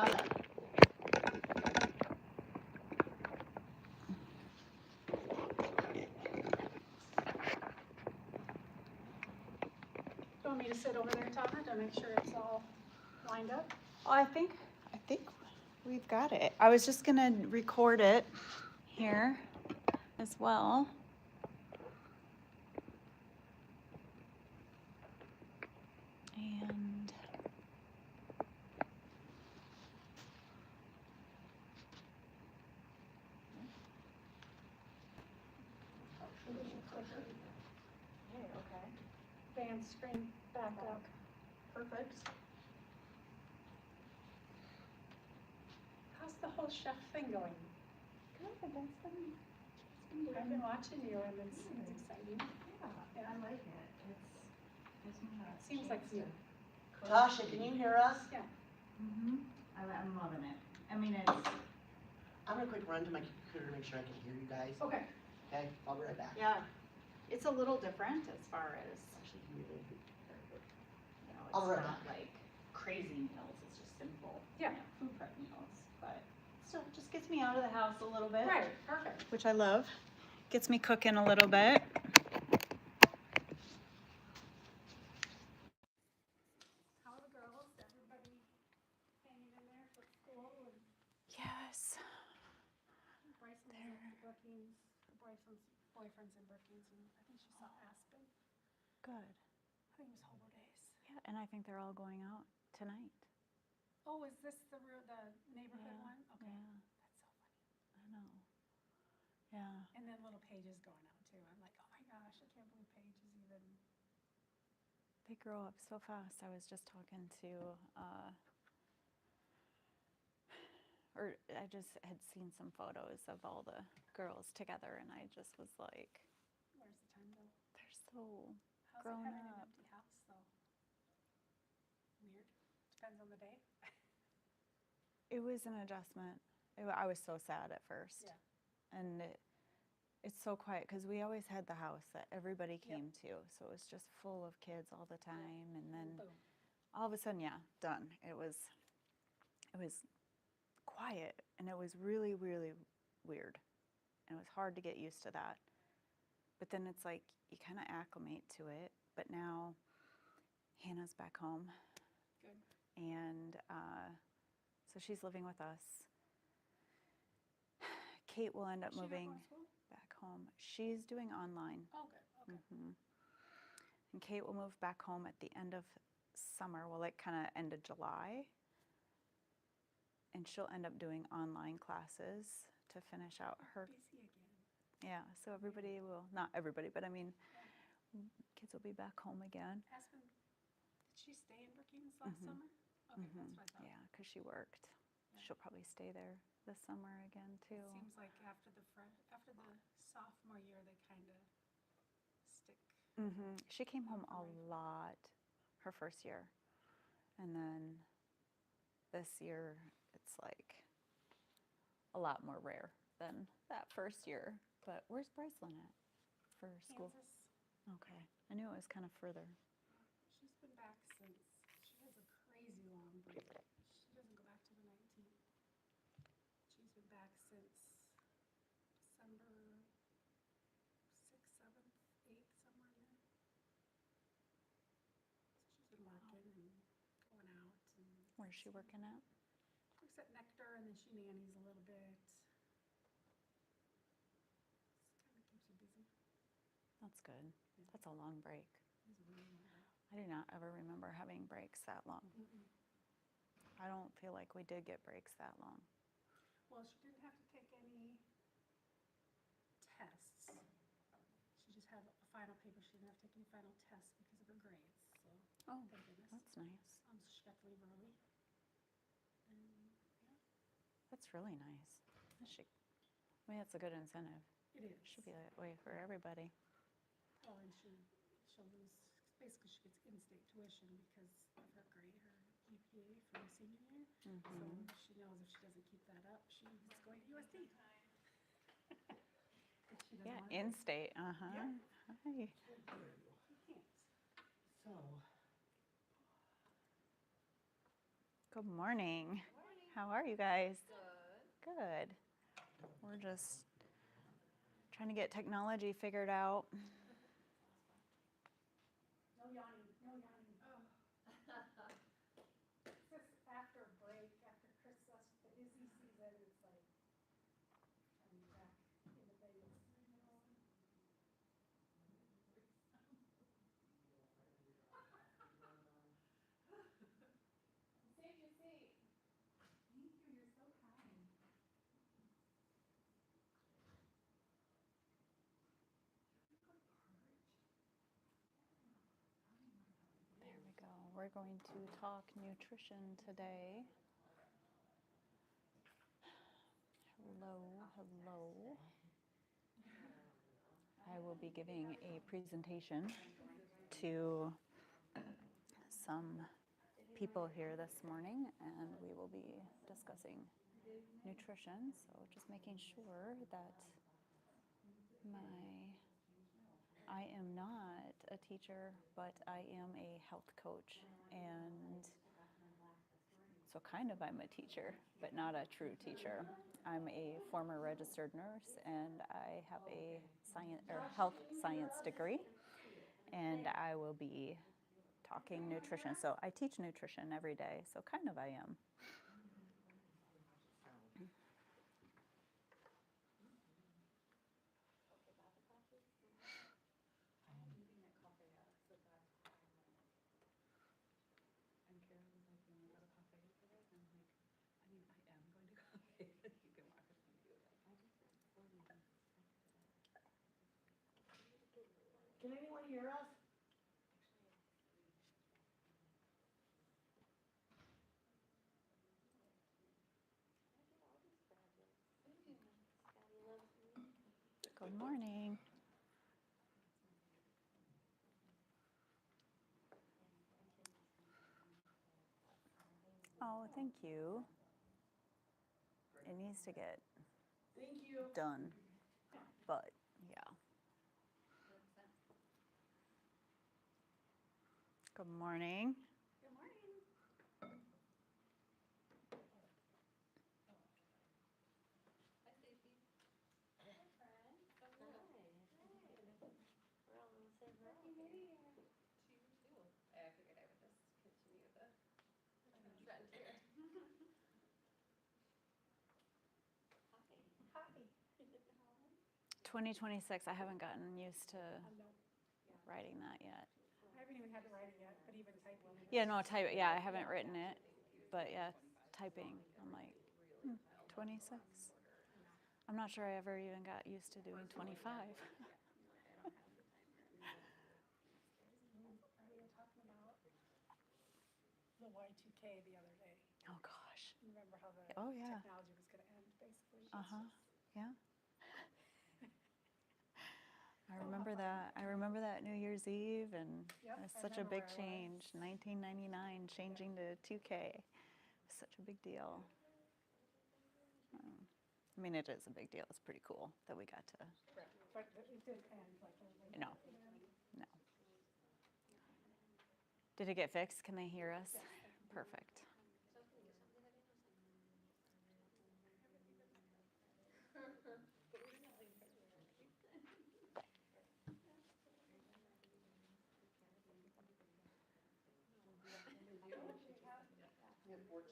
Do you want me to sit over there, Tana, to make sure it's all lined up? Oh, I think we've got it. I was just gonna record it here as well. And okay. Van screen back up. Perfect. How's the whole chef thing going? Good. I've been watching you and it's exciting. Yeah, I like it. It seems like you. Tasha, can you hear us? Yeah. I'm loving it. I mean, it's. I'm gonna quick run to my computer to make sure I can hear you guys. Okay. Okay, I'll be right back. Yeah, it's a little different as far as, Actually, can you really- you know, I'll it's run. not like crazy meals, it's just simple, Yeah. you know, food prep meals, but still just gets me out of the house a little bit. Right, perfect. Which I love. Gets me cooking a little bit. How are the girls? Everybody hanging in there for school and Yes. Bryson's at Brookings, Bryson's boyfriend's in Brookings and I think she saw Aspen. Good. I think it was holidays. Yeah, and I think they're all going out tonight. Oh, is this the neighborhood Yeah, one? Okay. yeah. That's so funny. I know. Yeah. And then little Paige is going out too. I'm like, oh my gosh, I can't believe Paige is even. They grow up so fast. I was just talking to, or I just had seen some photos of all the girls together, and I just was like, Where's the time though? they're so How's grown it having an up. empty house though? Weird. Depends on the day. It was an adjustment. I was so sad at first. Yeah. And it's so quiet because we always had the house that everybody came to. So it was just full of kids all the time. And then Boom. all of a sudden, yeah, done. It was quiet, and it was really, really weird. And it was hard to get used to that. But then it's like you kind of acclimate to it. But now Hannah's back home. Good. And so she's living with us. Kate will end up Does she have moving more school? back home. She's doing online. Oh, good. Okay. And Kate will move back home at the end of summer, well, like kind of end of July. And she'll end up doing online classes to finish out her. Busy again. Yeah, so everybody will, not everybody, but I mean, kids will be back home again. Aspen, did she stay in Brookings last summer? Okay, that's what I thought. Yeah, because she worked. She'll probably stay there this summer again too. It seems like after the sophomore year, they kind of stick. She came home a lot her first year. And then this year, it's like a lot more rare than that first year. But where's Brycelyn at for school? Kansas, Okay. I knew it was kind of further. she's been back since, she has a crazy long break. She doesn't go back to the 19th. She's been back since December 6th, 7th, 8th, somewhere in there. So she's been working and going out and. Where's she working at? Works at Nectar and then she nannies a little bit. Kind of keeps her busy. That's good. That's a long break. It's a really long break. I do not ever remember having breaks that long. I don't feel like we did get breaks that long. Well, she didn't have to take any tests. She just had a final paper. She didn't have to take any final tests because of her grades. So, Oh, thank goodness. that's nice. So she got to leave early. And yeah, That's really nice. That should, I mean, that's a good incentive. it is. Should be that way for everybody. Oh, and she'll lose. Basically, she gets in-state tuition because of her grade, her GPA from senior year. So she knows if she doesn't keep that up, she's going to USD. Yeah, in-state. Uh-huh. Yeah. Hi. She can't. So, Good morning. How are you guys? Good. We're just trying to get technology figured out. No yawning, no yawning. It's just after break, after Christmas, the busy season, it's like, I'm back into things. Saved your seat. Thank you, you're so kind. There we go. We're going to talk nutrition today. Hello, hello. I will be giving a presentation to some people here this morning, and we will be discussing nutrition. So just making sure that I am not a teacher, but I am a health coach, and so kind of I'm a teacher, but not a true teacher. I'm a former registered nurse, and I have a health science degree, and I will be talking nutrition. So I teach nutrition every day, so kind of I am. Can anyone hear us? Good morning. Oh, thank you. It needs to get Thank you. done, but yeah. Good morning. Good morning. I figured I would just continue the trend here. Hi. 2026, I haven't gotten used to No, writing that yet. I haven't even had to write it yet, but even typing it. Yeah, no, type. Yeah, I haven't written it, but yeah, typing. I'm like, 26. I'm not sure I ever even got used to doing 25. We were talking about the Y2K the other day. Oh gosh. Remember how the Oh, yeah. technology was going to end, basically. Yeah. I remember that. I remember that New Year's Eve, and Yep, it was I such a remember big where I was. change. 1999 changing to 2K. Such a big deal. I mean, it is a big deal. It's pretty cool that we got to. But it didn't end like everybody No. thought it would end. No. Did it get fixed? Can they hear us? Perfect. We have 14.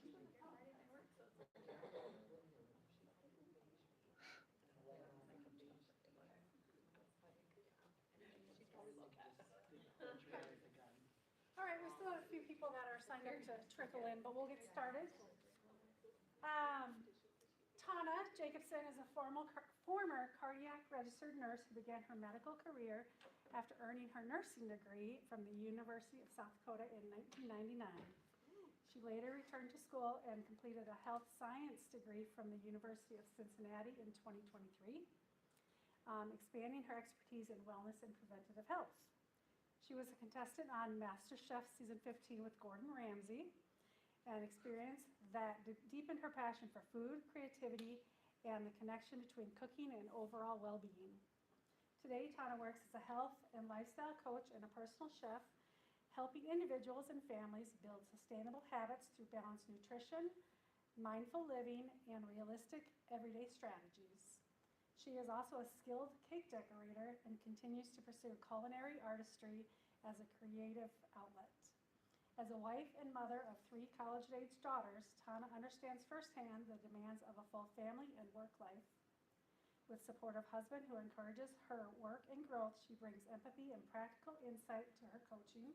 All right, we still have a few people that are signed up to trickle in, but we'll get started. Tana Jacobson is a former cardiac registered nurse who began her medical career after earning her nursing degree from the University of South Dakota in 1999. She later returned to school and completed a health science degree from the University of Cincinnati in 2023, expanding her expertise in wellness and preventative health. She was a contestant on MasterChef Season 15 with Gordon Ramsay, an experience that deepened her passion for food, creativity, and the connection between cooking and overall well-being. Today, Tana works as a health and lifestyle coach and a personal chef, helping individuals and families build sustainable habits through balanced nutrition, mindful living, and realistic everyday strategies. She is also a skilled cake decorator and continues to pursue culinary artistry as a creative outlet. As a wife and mother of 3 college-age daughters, Tana understands firsthand the demands of a full family and work life. With supportive husband who encourages her work and growth, she brings empathy and practical insight to her coaching,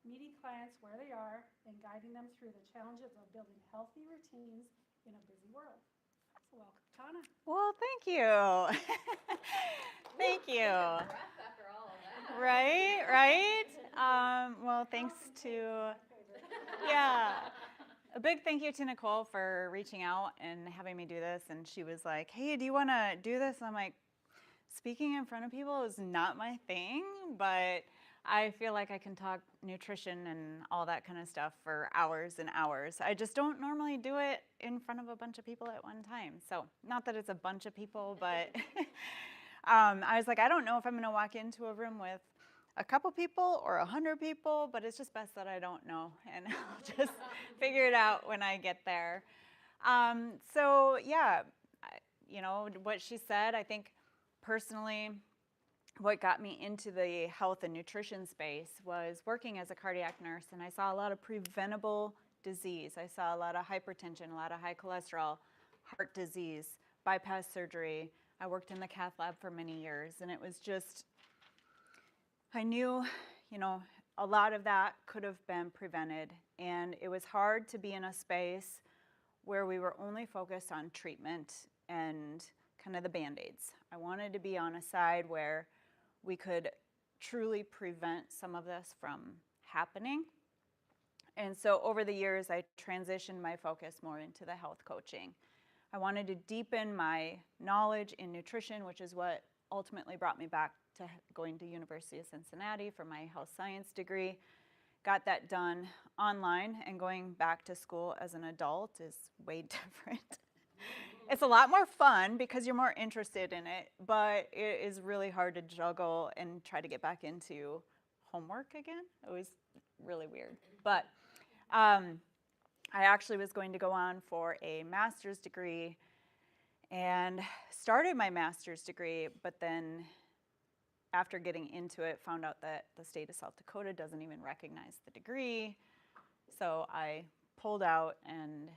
meeting clients where they are and guiding them through the challenges of building healthy routines in a busy world. So welcome, Tana. Well, thank you. Thank you. Breath after all of that. Right, right. Well, thanks to, yeah. A big thank you to Nicole for reaching out and having me do this. And she was like, hey, do you want to do this? And I'm like, speaking in front of people is not my thing, but I feel like I can talk nutrition and all that kind of stuff for hours and hours. I just don't normally do it in front of a bunch of people at one time. So not that it's a bunch of people, but I was like, I don't know if I'm going to walk into a room with a couple people or 100 people, but it's just best that I don't know, and I'll just figure it out when I get there. So yeah, you know, what she said, I think personally, what got me into the health and nutrition space was working as a cardiac nurse, and I saw a lot of preventable disease. I saw a lot of hypertension, a lot of high cholesterol, heart disease, bypass surgery. I worked in the cath lab for many years, and it was just, I knew, you know, a lot of that could have been prevented, and it was hard to be in a space where we were only focused on treatment and kind of the Band-Aids. I wanted to be on a side where we could truly prevent some of this from happening. And so over the years, I transitioned my focus more into the health coaching. I wanted to deepen my knowledge in nutrition, which is what ultimately brought me back to going to University of Cincinnati for my health science degree. Got that done online, and going back to school as an adult is way different. It's a lot more fun because you're more interested in it, but it is really hard to juggle and try to get back into homework again. It was really weird. But I actually was going to go on for a master's degree and started my master's degree, but then after getting into it, found out that the state of South Dakota doesn't even recognize the degree. So I pulled out and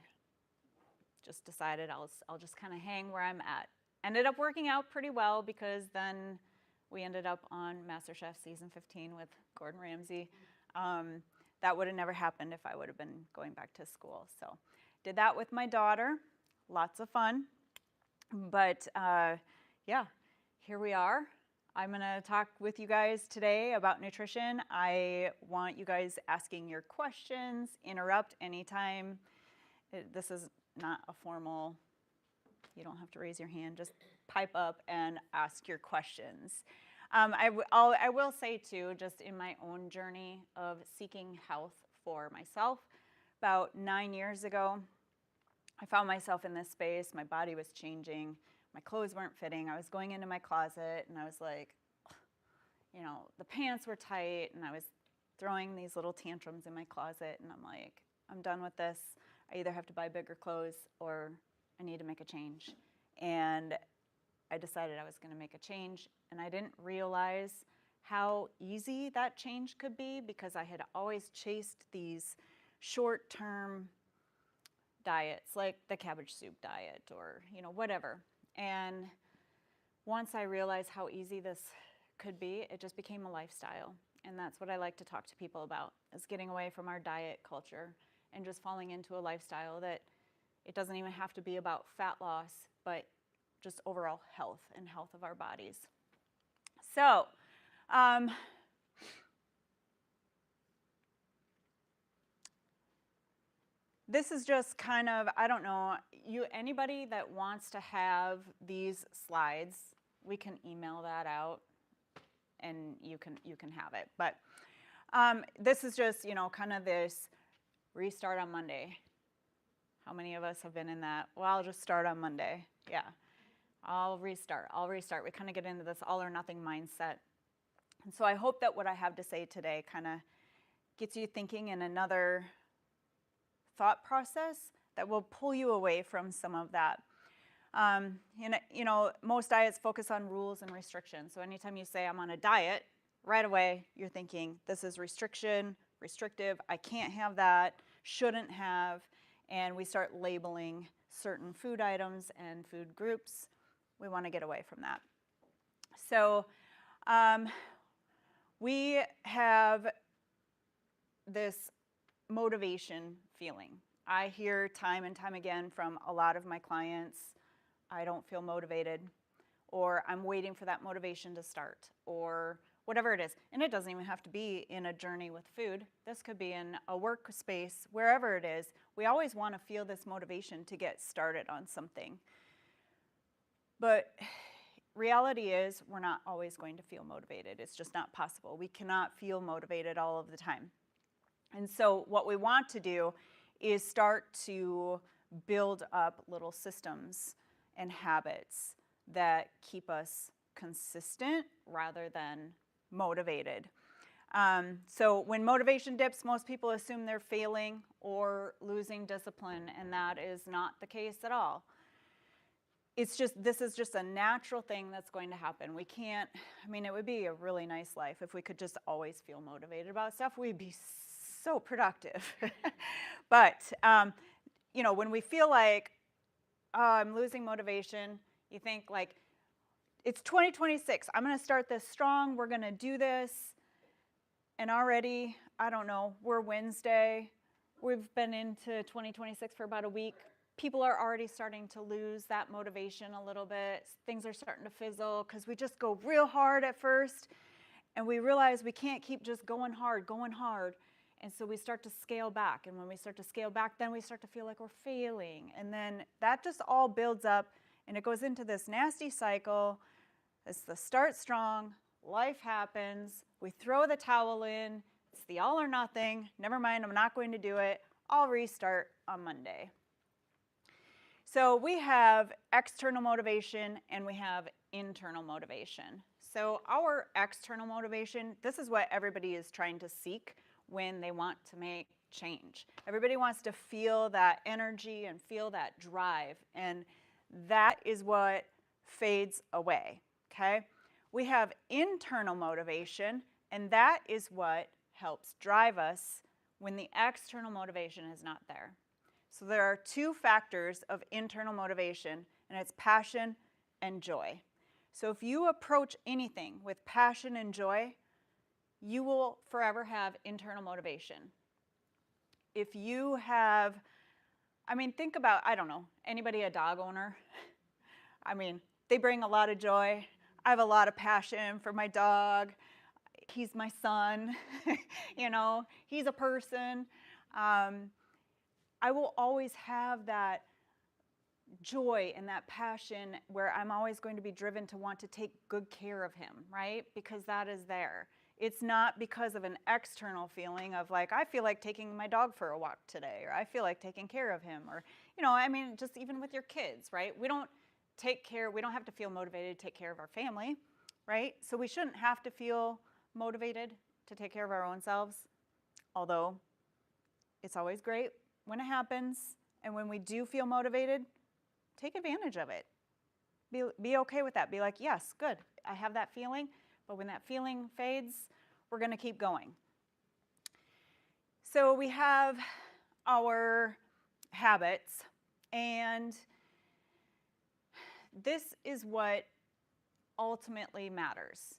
just decided I'll just kind of hang where I'm at. Ended up working out pretty well because then we ended up on MasterChef season 15 with Gordon Ramsay. That would have never happened if I would have been going back to school. So did that with my daughter. Lots of fun. But yeah, here we are. I'm going to talk with you guys today about nutrition. I want you guys asking your questions, interrupt anytime. This is not a formal, you don't have to raise your hand, just pipe up and ask your questions. I will say too, just in my own journey of seeking health for myself, about 9 years ago, I found myself in this space. My body was changing. My clothes weren't fitting. I was going into my closet and I was like, you know, the pants were tight, and I was throwing these little tantrums in my closet, and I'm like, I'm done with this. I either have to buy bigger clothes or I need to make a change. And I decided I was going to make a change, and I didn't realize how easy that change could be because I had always chased these short-term diets like the cabbage soup diet or, you know, whatever. And once I realized how easy this could be, it just became a lifestyle. And that's what I like to talk to people about, is getting away from our diet culture and just falling into a lifestyle that it doesn't even have to be about fat loss, but just overall health and health of our bodies. So, this is just kind of, I don't know, anybody that wants to have these slides, we can email that out and you can have it. But this is just, you know, kind of this restart on Monday. How many of us have been in that? Well, I'll just start on Monday. Yeah, I'll restart. We kind of get into this all or nothing mindset. And so I hope that what I have to say today kind of gets you thinking in another thought process that will pull you away from some of that. Most diets focus on rules and restrictions. So anytime you say I'm on a diet, right away you're thinking this is restriction, restrictive, I can't have that, shouldn't have, and we start labeling certain food items and food groups. We want to get away from that. So we have this motivation feeling. I hear time and time again from a lot of my clients, I don't feel motivated, or I'm waiting for that motivation to start, or whatever it is. And it doesn't even have to be in a journey with food. This could be in a workspace, wherever it is. We always want to feel this motivation to get started on something. But reality is we're not always going to feel motivated. It's just not possible. We cannot feel motivated all of the time. And so what we want to do is start to build up little systems and habits that keep us consistent rather than motivated. So when motivation dips, most people assume they're failing or losing discipline, and that is not the case at all. This is just a natural thing that's going to happen. We can't, it would be a really nice life if we could just always feel motivated about stuff. We'd be so productive. But, when we feel like, oh, I'm losing motivation, you think like, it's 2026, I'm going to start this strong, we're going to do this. And already, I don't know, we're Wednesday, we've been into 2026 for about a week. People are already starting to lose that motivation a little bit. Things are starting to fizzle because we just go real hard at first. And we realize we can't keep just going hard. And so we start to scale back. And when we start to scale back, then we start to feel like we're failing. And then that just all builds up. And it goes into this nasty cycle. It's the start strong. Life happens. We throw the towel in. It's the all or nothing. Never mind, I'm not going to do it. I'll restart on Monday. So we have external motivation and we have internal motivation. So our external motivation, this is what everybody is trying to seek when they want to make change. Everybody wants to feel that energy and feel that drive, and that is what fades away, okay? We have internal motivation, and that is what helps drive us when the external motivation is not there. So there are two factors of internal motivation, and it's passion and joy. So if you approach anything with passion and joy, you will forever have internal motivation. If you have, think about, I don't know, anybody a dog owner? They bring a lot of joy. I have a lot of passion for my dog. He's my son. He's a person. I will always have that joy and that passion where I'm always going to be driven to want to take good care of him, right? Because that is there. It's not because of an external feeling of like, I feel like taking my dog for a walk today, or I feel like taking care of him, or, just even with your kids, right? We don't have to feel motivated to take care of our family, right? So we shouldn't have to feel motivated to take care of our own selves, although it's always great when it happens, and when we do feel motivated, take advantage of it. Be okay with that. Be like, yes, good, I have that feeling, but when that feeling fades, we're going to keep going. So we have our habits, and this is what ultimately matters.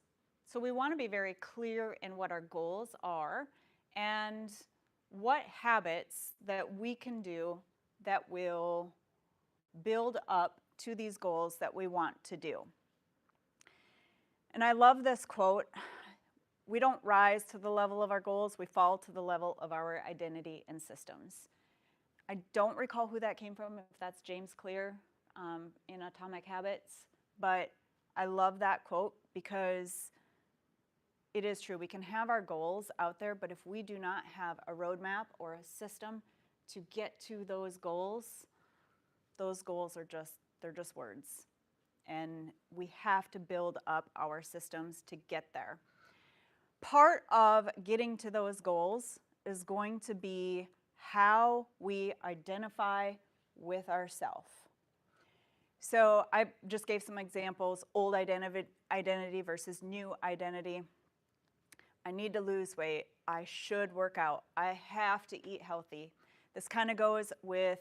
So we want to be very clear in what our goals are and what habits that we can do that will build up to these goals that we want to do. And I love this quote: we don't rise to the level of our goals, we fall to the level of our identity and systems. I don't recall who that came from, if that's James Clear in Atomic Habits, but I love that quote because it is true. We can have our goals out there, but if we do not have a roadmap or a system to get to those goals are just words. And we have to build up our systems to get there. Part of getting to those goals is going to be how we identify with ourself. So I just gave some examples, old identity versus new identity. I need to lose weight. I should work out. I have to eat healthy. This kind of goes with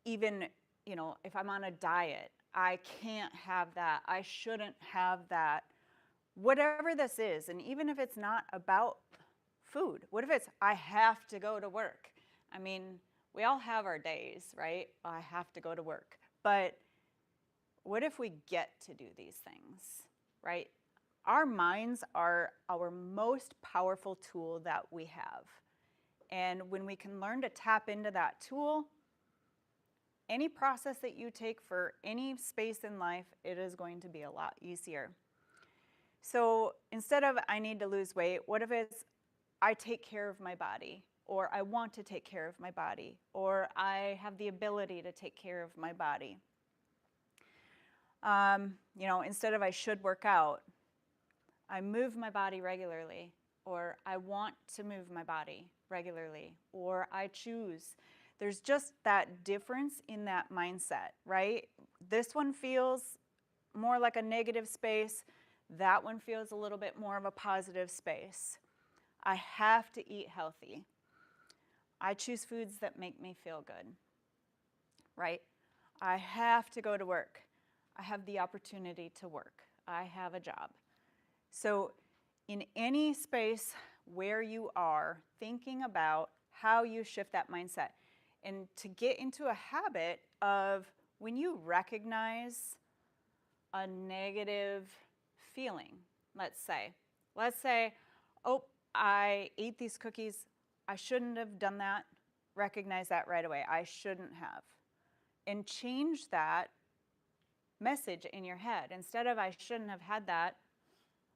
even, if I'm on a diet, I can't have that. I shouldn't have that. Whatever this is, and even if it's not about food, what if it's I have to go to work? I mean, we all have our days, right? I have to go to work. But what if we get to do these things, right? Our minds are our most powerful tool that we have. And when we can learn to tap into that tool, any process that you take for any space in life, it is going to be a lot easier. So instead of I need to lose weight, what if it's I take care of my body, or I want to take care of my body, or I have the ability to take care of my body. Instead of I should work out, I move my body regularly, or I want to move my body regularly, or I choose. There's just that difference in that mindset, right? This one feels more like a negative space. That one feels a little bit more of a positive space. I have to eat healthy. I choose foods that make me feel good, right? I have to go to work. I have the opportunity to work. I have a job. So in any space where you are thinking about how you shift that mindset, and to get into a habit of when you recognize a negative feeling, let's say, oh, I ate these cookies. I shouldn't have done that. Recognize that right away. I shouldn't have. And change that message in your head. Instead of I shouldn't have had that,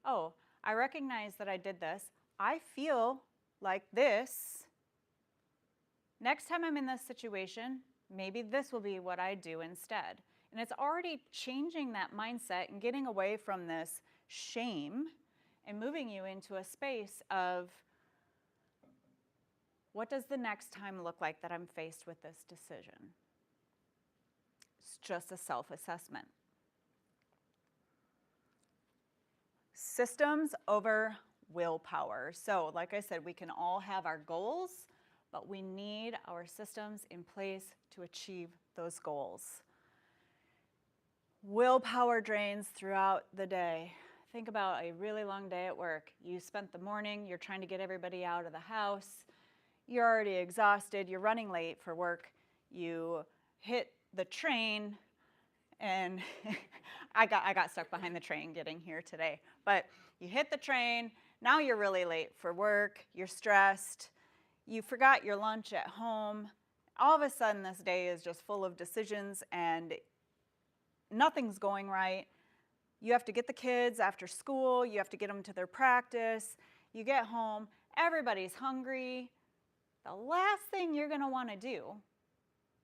oh, I recognize that I did this. I feel like this. Next time I'm in this situation, maybe this will be what I do instead. And it's already changing that mindset and getting away from this shame and moving you into a space of what does the next time look like that I'm faced with this decision? It's just a self-assessment. Systems over willpower. So, like I said, we can all have our goals, but we need our systems in place to achieve those goals. Willpower drains throughout the day. Think about a really long day at work. You spent the morning, you're trying to get everybody out of the house. You're already exhausted, you're running late for work. You hit the train, and I got stuck behind the train getting here today. But you hit the train, now you're really late for work, you're stressed, you forgot your lunch at home. All of a sudden this day is just full of decisions and nothing's going right. You have to get the kids after school, you have to get them to their practice, you get home, everybody's hungry. The last thing you're going to want to do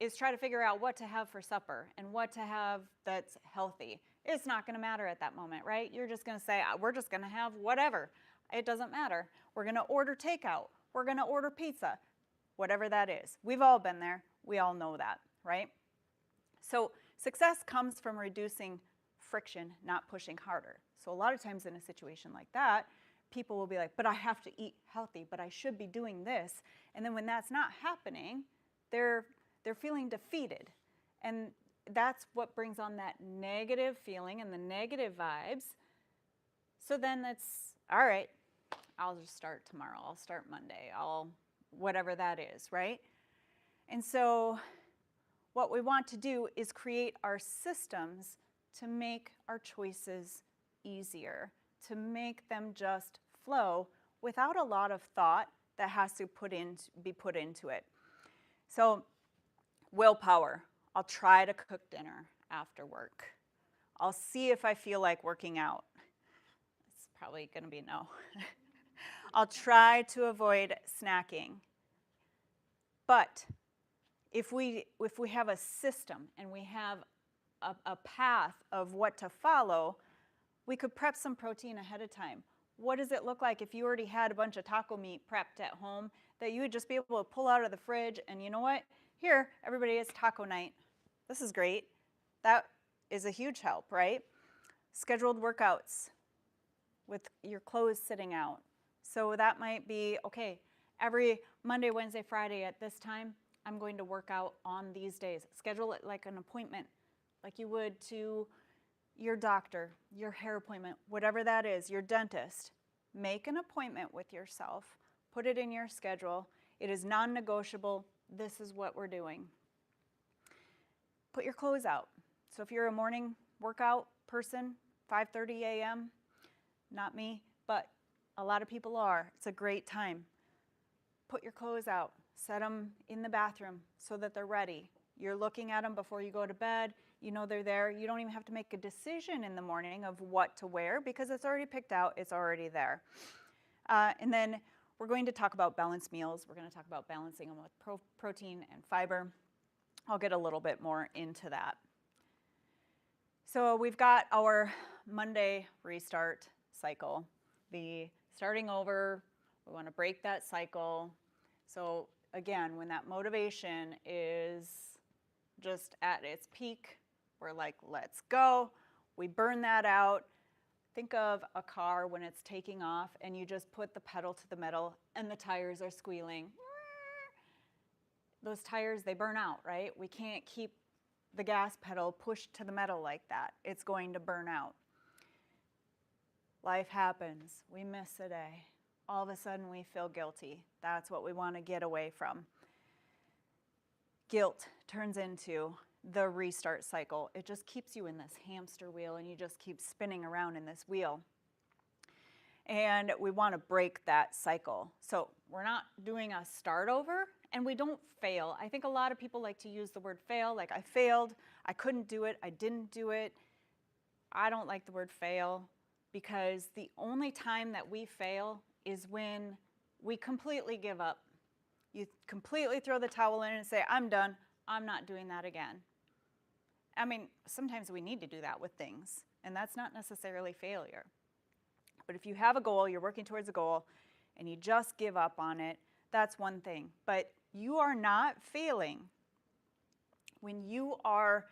is try to figure out what to have for supper and what to have that's healthy. It's not going to matter at that moment, right? You're just going to say, we're just going to have whatever. It doesn't matter. We're going to order takeout. We're going to order pizza, whatever that is. We've all been there. We all know that, right? So success comes from reducing friction, not pushing harder. So a lot of times in a situation like that, people will be like, but I have to eat healthy, but I should be doing this. And then when that's not happening, they're feeling defeated. And that's what brings on that negative feeling and the negative vibes. So then it's, all right, I'll just start tomorrow. I'll start Monday. Whatever that is, right? And so what we want to do is create our systems to make our choices easier, to make them just flow without a lot of thought that has to be put into it. So willpower. I'll try to cook dinner after work. I'll see if I feel like working out. It's probably going to be no. I'll try to avoid snacking. But if we have a system and we have a path of what to follow, we could prep some protein ahead of time. What does it look like if you already had a bunch of taco meat prepped at home that you would just be able to pull out of the fridge and you know what? Here, everybody, it's taco night. This is great. That is a huge help, right? Scheduled workouts with your clothes sitting out. So that might be, okay, every Monday, Wednesday, Friday at this time, I'm going to work out on these days. Schedule it like an appointment, like you would to your doctor, your hair appointment, whatever that is, your dentist. Make an appointment with yourself. Put it in your schedule. It is non-negotiable. This is what we're doing. Put your clothes out. So if you're a morning workout person, 5:30 a.m., not me, but a lot of people are. It's a great time. Put your clothes out. Set them in the bathroom so that they're ready. You're looking at them before you go to bed. You know they're there. You don't even have to make a decision in the morning of what to wear because it's already picked out. It's already there. And then we're going to talk about balanced meals. We're going to talk about balancing them with protein and fiber. I'll get a little bit more into that. So we've got our Monday restart cycle. The starting over, we want to break that cycle. So again, when that motivation is just at its peak, we're like, let's go. We burn that out. Think of a car when it's taking off and you just put the pedal to the metal and the tires are squealing. Those tires, they burn out, right? We can't keep the gas pedal pushed to the metal like that. It's going to burn out. Life happens. We miss a day. All of a sudden we feel guilty. That's what we want to get away from. Guilt turns into the restart cycle. It just keeps you in this hamster wheel and you just keep spinning around in this wheel. And we want to break that cycle. So we're not doing a start over and we don't fail. I think a lot of people like to use the word fail, like I failed, I couldn't do it, I didn't do it. I don't like the word fail because the only time that we fail is when we completely give up. You completely throw the towel in and say, I'm done, I'm not doing that again. I mean, sometimes we need to do that with things, and that's not necessarily failure. But if you have a goal, you're working towards a goal, and you just give up on it, that's one thing. But you are not failing when you are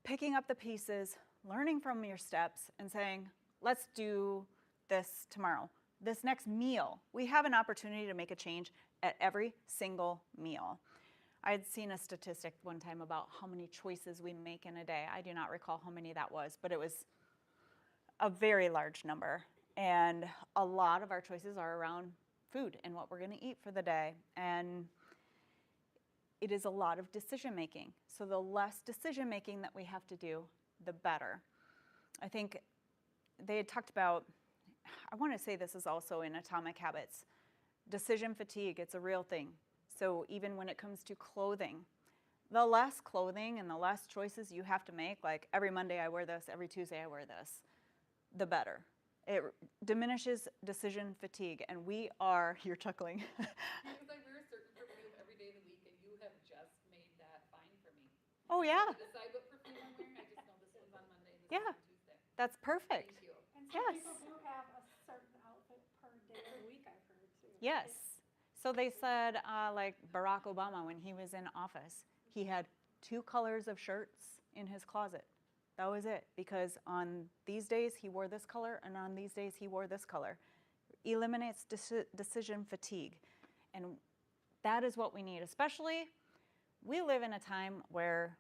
picking up the pieces, learning from your steps, and saying, let's do this tomorrow. This next meal, we have an opportunity to make a change at every single meal. I had seen a statistic one time about how many choices we make in a day. I do not recall how many that was, but it was a very large number. And a lot of our choices are around food and what we're going to eat for the day. And it is a lot of decision making. So the less decision making that we have to do, the better. I think they had talked about, I want to say this is also in Atomic Habits, decision fatigue. It's a real thing. So even when it comes to clothing, the less clothing and the less choices you have to make, like every Monday I wear this, every Tuesday I wear this, the better. It diminishes decision fatigue, and we are, you're chuckling. Because I wear a certain perfume every day of the week, and you have just made that fine for me. Oh, I yeah. don't have to decide what perfume I'm wearing. I just know this one's on Monday, this Yeah. one's on Tuesday. That's perfect. Thank you. And some Yes. people do have a certain outfit per day of the week, I've heard too. Yes. So they said, like Barack Obama, when he was in office, he had 2 colors of shirts in his closet. That was it, because on these days he wore this color, and on these days he wore this color. Eliminates decision fatigue. And that is what we need, especially we live in a time where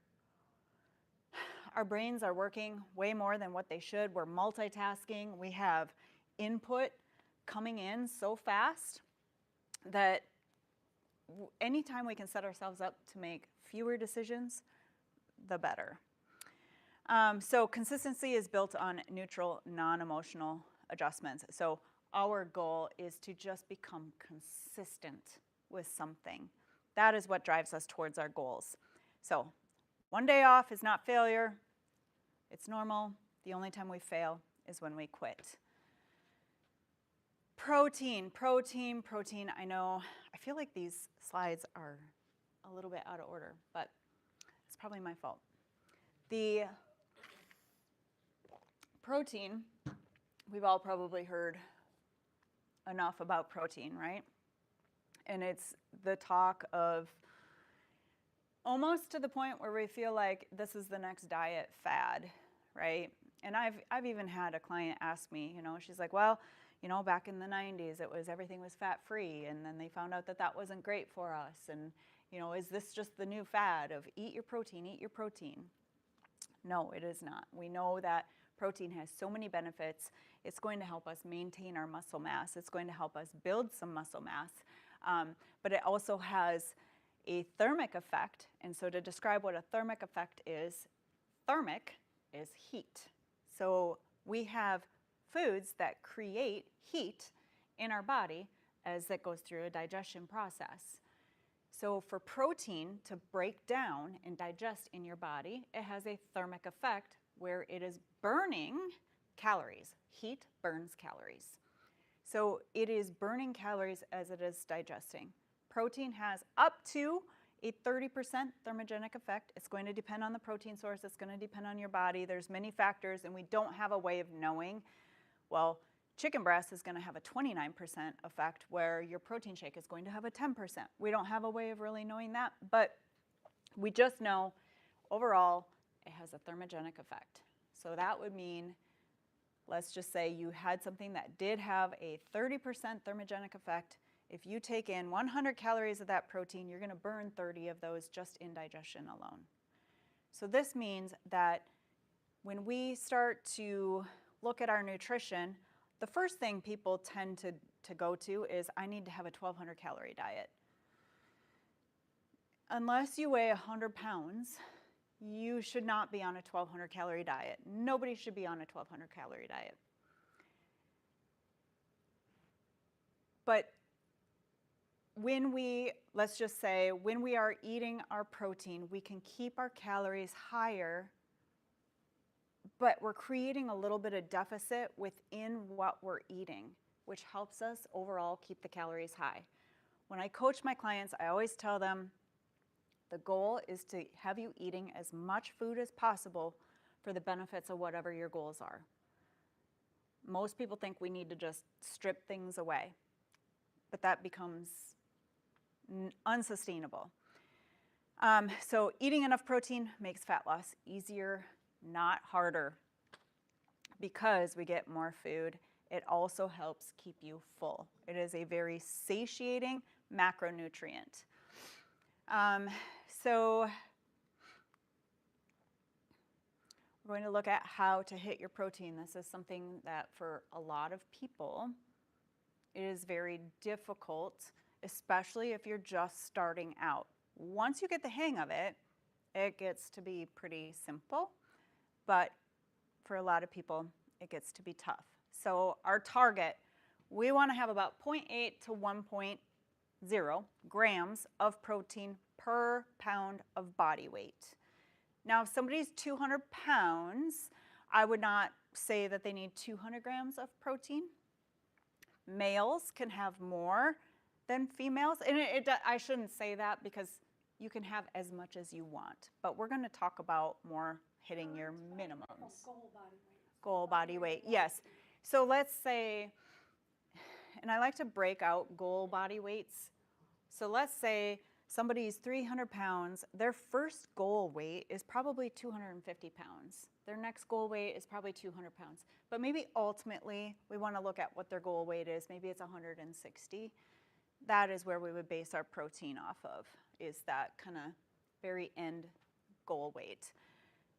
our brains are working way more than what they should. We're multitasking. We have input coming in so fast that anytime we can set ourselves up to make fewer decisions, the better. So consistency is built on neutral, non-emotional adjustments. So our goal is to just become consistent with something. That is what drives us towards our goals. So one day off is not failure. It's normal. The only time we fail is when we quit. Protein, protein, protein. I know, I feel like these slides are a little bit out of order, but it's probably my fault. The protein, we've all probably heard enough about protein, right? And it's the talk of almost to the point where we feel like this is the next diet fad, right? And I've even had a client ask me, you know, she's like, well, you know, back in the 90s, everything was fat-free, and then they found out that that wasn't great for us. And, you know, is this just the new fad of eat your protein, eat your protein? No, it is not. We know that protein has so many benefits. It's going to help us maintain our muscle mass. It's going to help us build some muscle mass. But it also has a thermic effect. And so to describe what a thermic effect is, thermic is heat. So we have foods that create heat in our body as it goes through a digestion process. So for protein to break down and digest in your body, it has a thermic effect where it is burning calories. Heat burns calories. So it is burning calories as it is digesting. Protein has up to a 30% thermogenic effect. It's going to depend on the protein source. It's going to depend on your body. There's many factors, and we don't have a way of knowing. Well, chicken breast is going to have a 29% effect, where your protein shake is going to have a 10%. We don't have a way of really knowing that, but we just know overall it has a thermogenic effect. So that would mean, let's just say you had something that did have a 30% thermogenic effect. If you take in 100 calories of that protein, you're going to burn 30 of those just in digestion alone. So this means that when we start to look at our nutrition, the first thing people tend to go to is, I need to have a 1,200 calorie diet. Unless you weigh 100 pounds, you should not be on a 1,200 calorie diet. Nobody should be on a 1,200 calorie diet. But when we, let's just say, when we are eating our protein, we can keep our calories higher, but we're creating a little bit of deficit within what we're eating, which helps us overall keep the calories high. When I coach my clients, I always tell them the goal is to have you eating as much food as possible for the benefits of whatever your goals are. Most people think we need to just strip things away, but that becomes unsustainable. So eating enough protein makes fat loss easier, not harder, because we get more food. It also helps keep you full. It is a very satiating macronutrient. So we're going to look at how to hit your protein. This is something that for a lot of people, it is very difficult, especially if you're just starting out. Once you get the hang of it, it gets to be pretty simple, but for a lot of people, it gets to be tough. So our target, we want to have about 0.8 to 1.0 grams of protein per pound of body weight. Now, if somebody's 200 pounds, I would not say that they need 200 grams of protein. Males can have more than females. And I shouldn't say that because you can have as much as you want. But we're going to talk about more hitting your minimums. Goal body weight. Goal body weight, yes. So let's say, and I like to break out goal body weights. So let's say somebody's 300 pounds, their first goal weight is probably 250 pounds. Their next goal weight is probably 200 pounds. But maybe ultimately, we want to look at what their goal weight is. Maybe it's 160. That is where we would base our protein off of, is that kind of very end goal weight.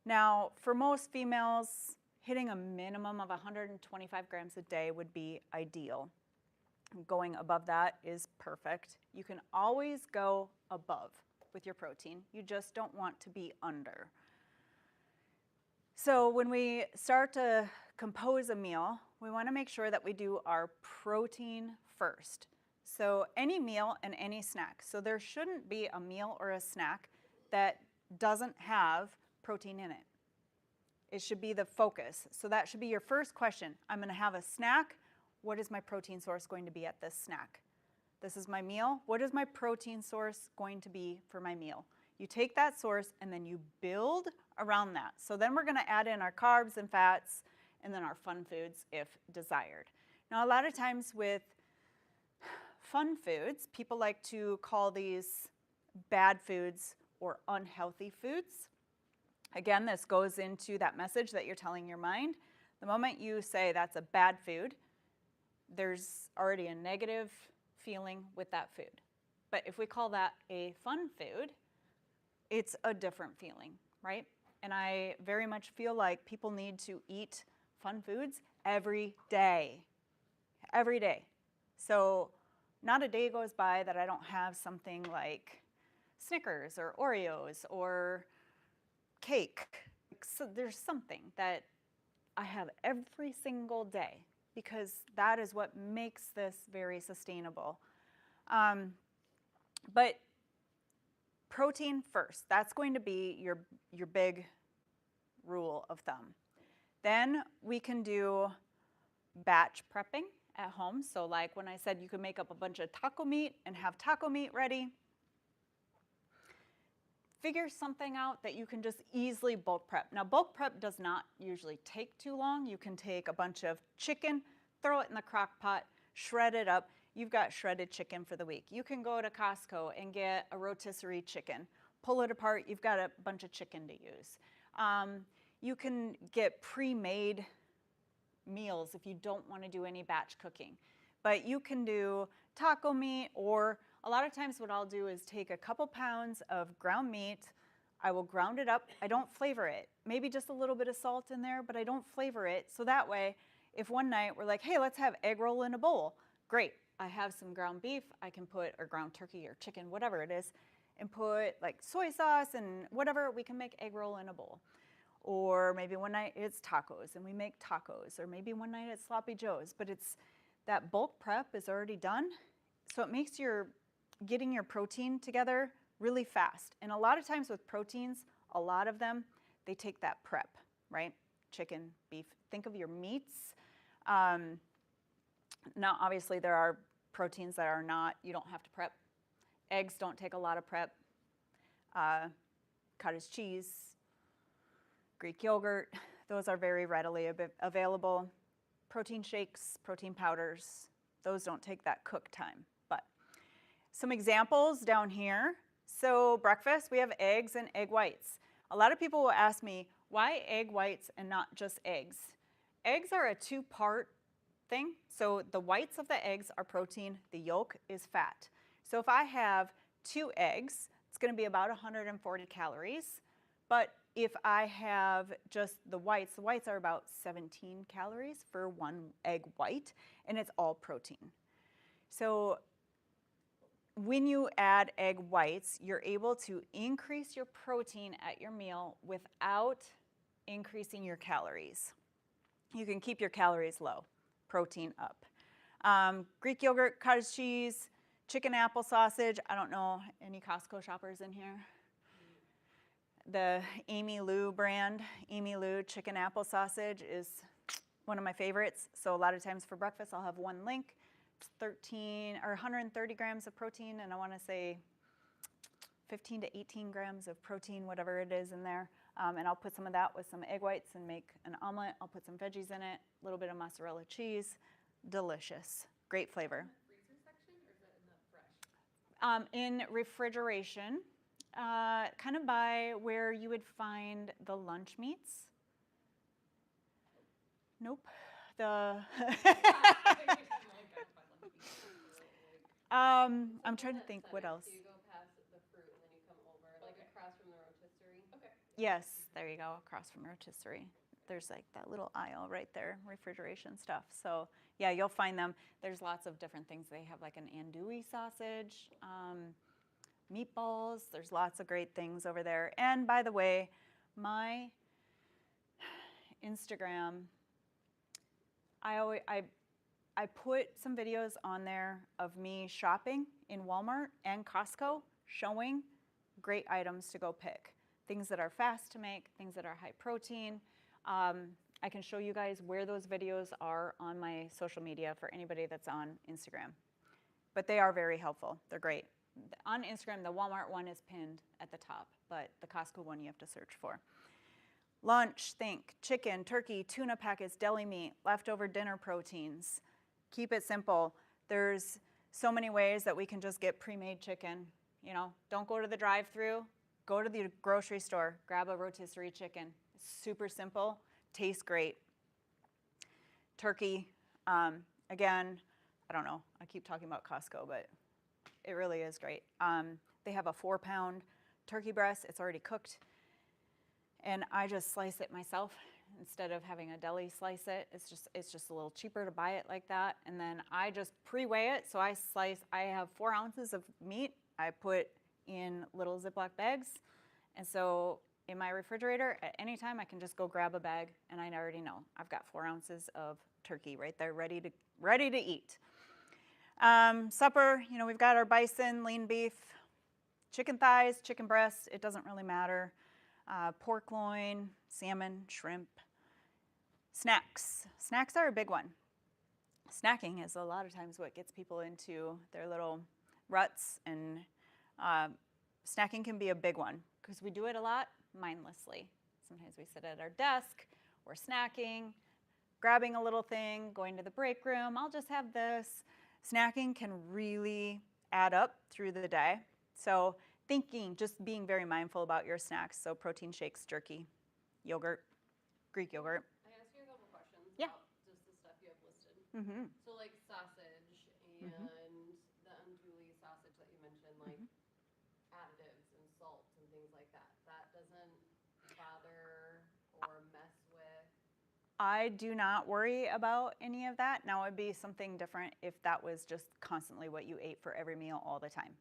Now, for most females, hitting a minimum of 125 grams a day would be ideal. Going above that is perfect. You can always go above with your protein. You just don't want to be under. So when we start to compose a meal, we want to make sure that we do our protein first. So any meal and any snack. So there shouldn't be a meal or a snack that doesn't have protein in it. It should be the focus. So that should be your first question. I'm going to have a snack. What is my protein source going to be at this snack? This is my meal. What is my protein source going to be for my meal? You take that source and then you build around that. So then we're going to add in our carbs and fats and then our fun foods if desired. Now, a lot of times with fun foods, people like to call these bad foods or unhealthy foods. Again, this goes into that message that you're telling your mind. The moment you say that's a bad food, there's already a negative feeling with that food. But if we call that a fun food, it's a different feeling, right? And I very much feel like people need to eat fun foods every day. Every day. So not a day goes by that I don't have something like Snickers or Oreos or cake. So there's something that I have every single day because that is what makes this very sustainable. But protein first. That's going to be your big rule of thumb. Then we can do batch prepping at home. So like when I said you could make up a bunch of taco meat and have taco meat ready, figure something out that you can just easily bulk prep. Now bulk prep does not usually take too long. You can take a bunch of chicken, throw it in the crock pot, shred it up. You've got shredded chicken for the week. You can go to Costco and get a rotisserie chicken. Pull it apart, you've got a bunch of chicken to use. You can get pre-made meals if you don't want to do any batch cooking. But you can do taco meat, or a lot of times what I'll do is take a couple pounds of ground meat. I will ground it up. I don't flavor it. Maybe just a little bit of salt in there, but I don't flavor it. So that way, if one night we're like, hey, let's have egg roll in a bowl, great. I have some ground beef. I can put, or ground turkey or chicken, whatever it is, and put like soy sauce and whatever. We can make egg roll in a bowl. Or maybe one night it's tacos and we make tacos. Or maybe one night it's sloppy joes. But it's that bulk prep is already done. So it makes your getting your protein together really fast. And a lot of times with proteins, a lot of them, they take that prep, right? Chicken, beef. Think of your meats. Now, obviously, there are proteins that are not, you don't have to prep. Eggs don't take a lot of prep. Cottage cheese, Greek yogurt, those are very readily available. Protein shakes, protein powders, those don't take that cook time. But some examples down here. So breakfast, we have eggs and egg whites. A lot of people will ask me, why egg whites and not just eggs? Eggs are a two-part thing. So the whites of the eggs are protein, the yolk is fat. So if I have 2 eggs, it's going to be about 140 calories. But if I have just the whites are about 17 calories for 1 egg white, and it's all protein. So when you add egg whites, you're able to increase your protein at your meal without increasing your calories. You can keep your calories low, protein up. Greek yogurt, cottage cheese, chicken apple sausage. I don't know any Costco shoppers in here. The Amy Lou brand, Amy Lou chicken apple sausage is one of my favorites. So a lot of times for breakfast, I'll have one link. It's 130 grams of protein, and I want to say 15 to 18 grams of protein, whatever it is in there. And I'll put some of that with some egg whites and make an omelet. I'll put some veggies in it, a little bit of mozzarella cheese. Delicious. Great flavor. In the freezer section, or is it in the fresh? In refrigeration, kind of by where you would find the lunch meats. Nope. I'm trying to think what else. So you go past the fruit and then you come over, like across from the rotisserie. Okay. Yes, there you go, across from rotisserie. There's like that little aisle right there, refrigeration stuff. So yeah, you'll find them. There's lots of different things. They have like an andouille sausage, meatballs. There's lots of great things over there. And by the way, my Instagram, I put some videos on there of me shopping in Walmart and Costco, showing great items to go pick. Things that are fast to make, things that are high protein. I can show you guys where those videos are on my social media for anybody that's on Instagram. But they are very helpful. They're great. On Instagram, the Walmart one is pinned at the top, but the Costco one you have to search for. Lunch, think chicken, turkey, tuna packets, deli meat, leftover dinner proteins. Keep it simple. There's so many ways that we can just get pre-made chicken. You know, don't go to the drive-through, go to the grocery store, grab a rotisserie chicken. It's super simple, tastes great. Turkey, again, I don't know, I keep talking about Costco, but it really is great. They have a 4-pound turkey breast. It's already cooked. And I just slice it myself instead of having a deli slice it. It's just a little cheaper to buy it like that. And then I just pre-weigh it. So I have 4 ounces of meat. I put in little Ziploc bags. And so in my refrigerator, at any time I can just go grab a bag and I already know I've got 4 ounces of turkey right there ready to eat. Supper, you know, we've got our bison, lean beef, chicken thighs, chicken breasts, it doesn't really matter. Pork loin, salmon, shrimp. Snacks. Snacks are a big one. Snacking is a lot of times what gets people into their little ruts, and snacking can be a big one because we do it a lot mindlessly. Sometimes we sit at our desk, we're snacking, grabbing a little thing, going to the break room, I'll just have this. Snacking can really add up through the day. So just being very mindful about your snacks. So protein shakes, jerky, yogurt, Greek yogurt. I ask you a couple questions Yeah. about just the stuff you have listed. Mm-hmm. So like sausage and the andouille sausage that you mentioned, like additives and salts and things like that. That doesn't bother or mess with. I do not worry about any of that. Now, it would be something different if that was just constantly what you ate for every meal all the time.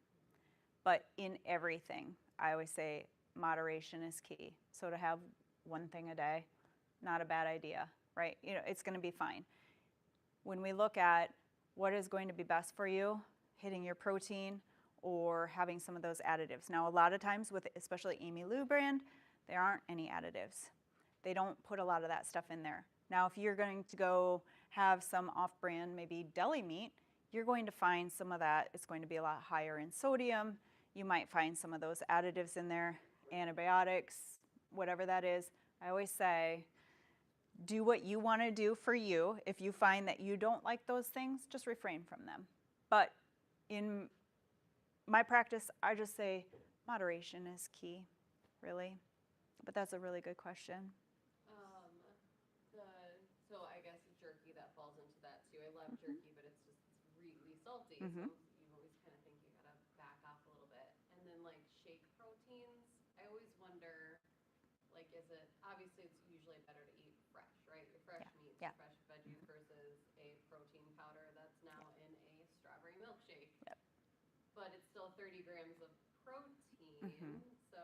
But in everything, I always say moderation is key. So to have one thing a day, not a bad idea, right? You know, it's going to be fine. When we look at what is going to be best for you, hitting your protein or having some of those additives. Now, a lot of times with especially Amy Lou brand, there aren't any additives. They don't put a lot of that stuff in there. Now, if you're going to go have some off-brand, maybe deli meat, you're going to find some of that. It's going to be a lot higher in sodium. You might find some of those additives in there, antibiotics, whatever that is. I always say, do what you want to do for you. If you find that you don't like those things, just refrain from them. But in my practice, I just say moderation is key, really. But that's a really good question. So I guess jerky, that falls into that too. I love jerky, but it's really salty. So you always kind of think you gotta back off a little bit. And then like shake proteins, I always wonder, like, is it, obviously it's usually better to eat fresh, right? Your fresh meats, Yeah. fresh veggies versus a protein powder that's now in a strawberry milkshake. Yep. But it's still 30 grams of protein, so.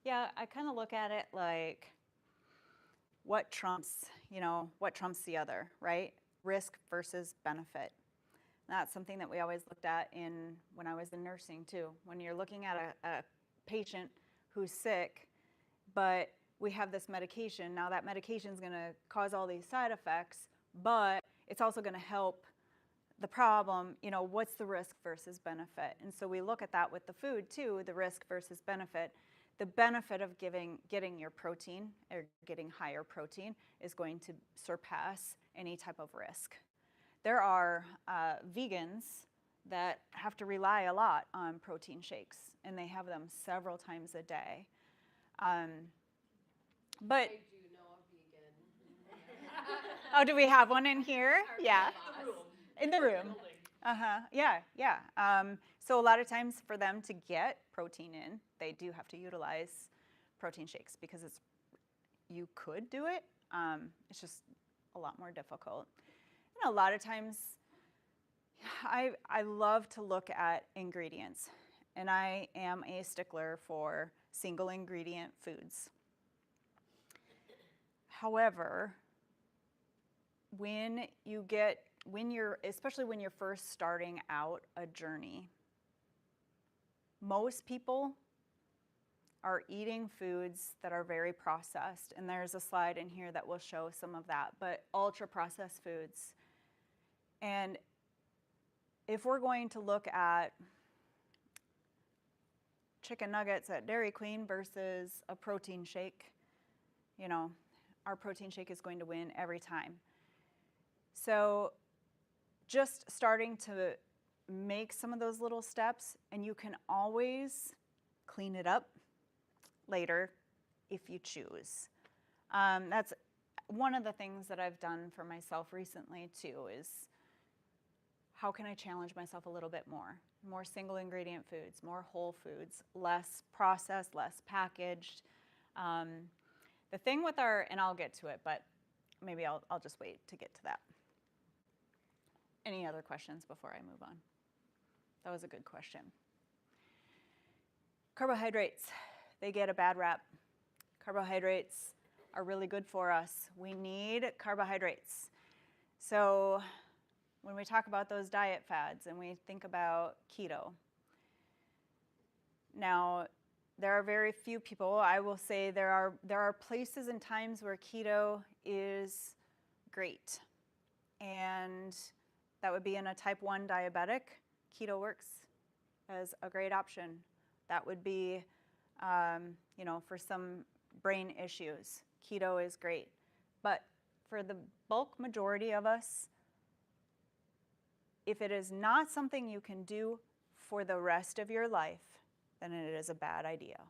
Yeah, I kind of look at it like what trumps the other, right? Risk versus benefit. That's something that we always looked at when I was in nursing too. When you're looking at a patient who's sick, but we have this medication, now that medication is going to cause all these side effects, but it's also going to help the problem, you know, what's the risk versus benefit? And so we look at that with the food too, the risk versus benefit. The benefit of getting your protein or getting higher protein is going to surpass any type of risk. There are vegans that have to rely a lot on protein shakes, and they have them several times a day. But I do know a vegan. oh, do we have one in here? Our Yeah, boss. in the room. Yeah. So a lot of times for them to get protein in, they do have to utilize protein shakes because you could do it. It's just a lot more difficult. And a lot of times, I love to look at ingredients, and I am a stickler for single ingredient foods. However, especially when you're first starting out a journey, most people are eating foods that are very processed, and there's a slide in here that will show some of that, but ultra processed foods. And if we're going to look at chicken nuggets at Dairy Queen versus a protein shake, you know, our protein shake is going to win every time. So just starting to make some of those little steps, and you can always clean it up later if you choose. That's one of the things that I've done for myself recently too, is how can I challenge myself a little bit more? More single ingredient foods, more whole foods, less processed, less packaged. The thing with and I'll get to it, but maybe I'll just wait to get to that. Any other questions before I move on? That was a good question. Carbohydrates, they get a bad rap. Carbohydrates are really good for us. We need carbohydrates. So when we talk about those diet fads and we think about keto, now there are very few people. I will say there are places and times where keto is great, and that would be in a type 1 diabetic. Keto works as a great option. That would be, for some brain issues, keto is great. But for the bulk majority of us, if it is not something you can do for the rest of your life, then it is a bad idea.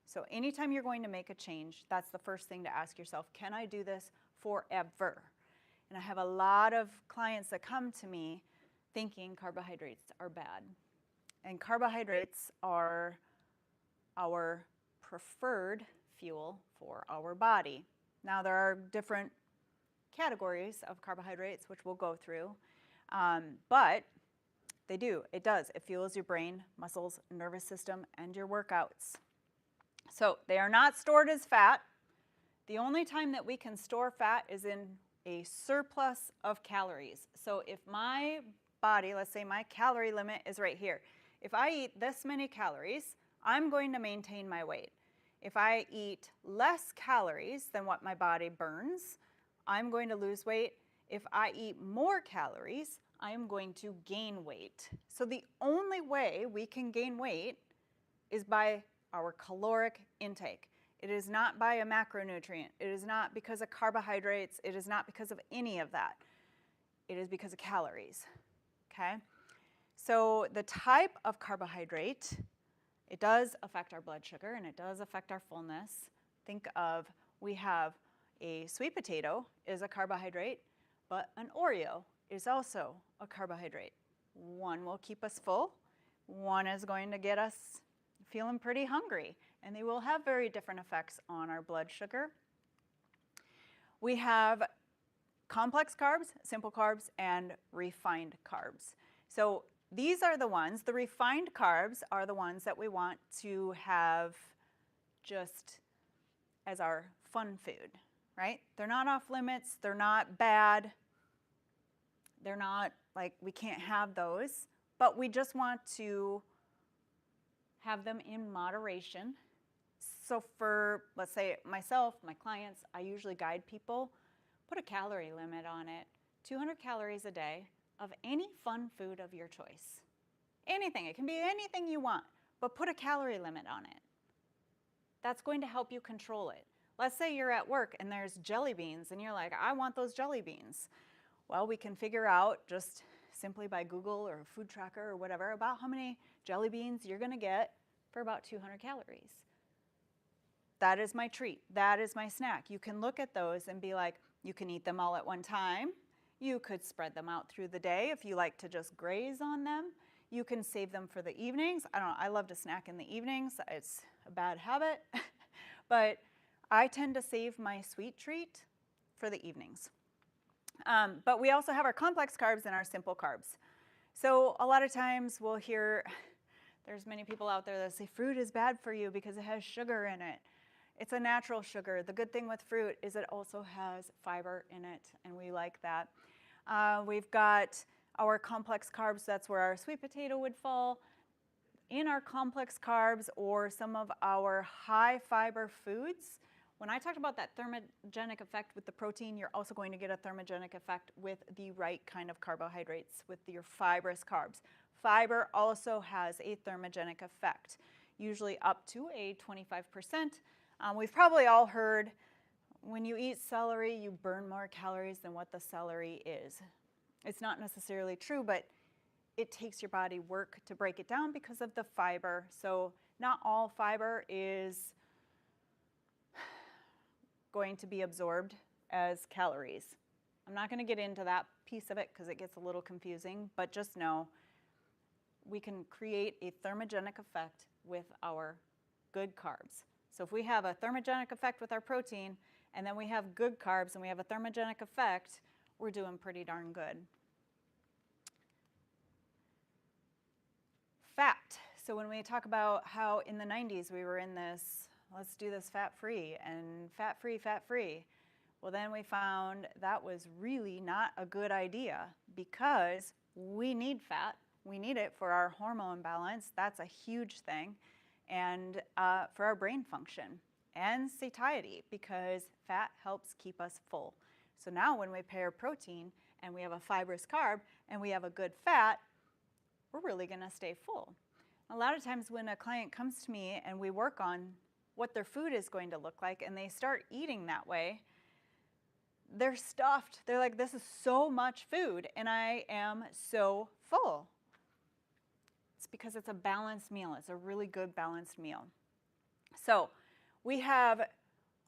So anytime you're going to make a change, that's the first thing to ask yourself, can I do this forever? And I have a lot of clients that come to me thinking carbohydrates are bad. And carbohydrates are our preferred fuel for our body. Now there are different categories of carbohydrates, which we'll go through, but it does. It fuels your brain, muscles, nervous system, and your workouts. So they are not stored as fat. The only time that we can store fat is in a surplus of calories. So if my body, let's say my calorie limit is right here. If I eat this many calories, I'm going to maintain my weight. If I eat less calories than what my body burns, I'm going to lose weight. If I eat more calories, I'm going to gain weight. So the only way we can gain weight is by our caloric intake. It is not by a macronutrient. It is not because of carbohydrates. It is not because of any of that. It is because of calories, okay? So the type of carbohydrate, it does affect our blood sugar and it does affect our fullness. Think of, we have a sweet potato is a carbohydrate, but an Oreo is also a carbohydrate. One will keep us full. One is going to get us feeling pretty hungry, and they will have very different effects on our blood sugar. We have complex carbs, simple carbs, and refined carbs. So these are the ones, the refined carbs are the ones that we want to have just as our fun food, right? They're not off limits, they're not bad, they're not like we can't have those, but we just want to have them in moderation. So for, let's say myself, my clients, I usually guide people, put a calorie limit on it, 200 calories a day of any fun food of your choice. Anything, it can be anything you want, but put a calorie limit on it. That's going to help you control it. Let's say you're at work and there's jelly beans and you're like, I want those jelly beans. Well, we can figure out just simply by Google or a food tracker or whatever about how many jelly beans you're gonna get for about 200 calories. That is my treat, that is my snack. You can look at those and be like, you can eat them all at one time. You could spread them out through the day if you like to just graze on them. You can save them for the evenings. I don't know, I love to snack in the evenings. It's a bad habit, but I tend to save my sweet treat for the evenings. But we also have our complex carbs and our simple carbs. So a lot of times we'll hear, there's many people out there that say fruit is bad for you because it has sugar in it. It's a natural sugar. The good thing with fruit is it also has fiber in it, and we like that. We've got our complex carbs, that's where our sweet potato would fall. In our complex carbs or some of our high fiber foods, when I talked about that thermogenic effect with the protein, you're also going to get a thermogenic effect with the right kind of carbohydrates, with your fibrous carbs. Fiber also has a thermogenic effect, usually up to a 25%. We've probably all heard when you eat celery, you burn more calories than what the celery is. It's not necessarily true, but it takes your body work to break it down because of the fiber. So not all fiber is going to be absorbed as calories. I'm not going to get into that piece of it because it gets a little confusing, but just know we can create a thermogenic effect with our good carbs. So if we have a thermogenic effect with our protein, and then we have good carbs and we have a thermogenic effect, we're doing pretty darn good. Fat. So when we talk about how in the 90s we were in this, let's do this fat-free and fat-free, fat-free. Well, then we found that was really not a good idea because we need fat. We need it for our hormone balance. That's a huge thing. And for our brain function and satiety, because fat helps keep us full. So now when we pair protein and we have a fibrous carb and we have a good fat, we're really going to stay full. A lot of times when a client comes to me and we work on what their food is going to look like and they start eating that way, they're stuffed. They're like, this is so much food and I am so full. It's because it's a balanced meal. It's a really good balanced meal. So we have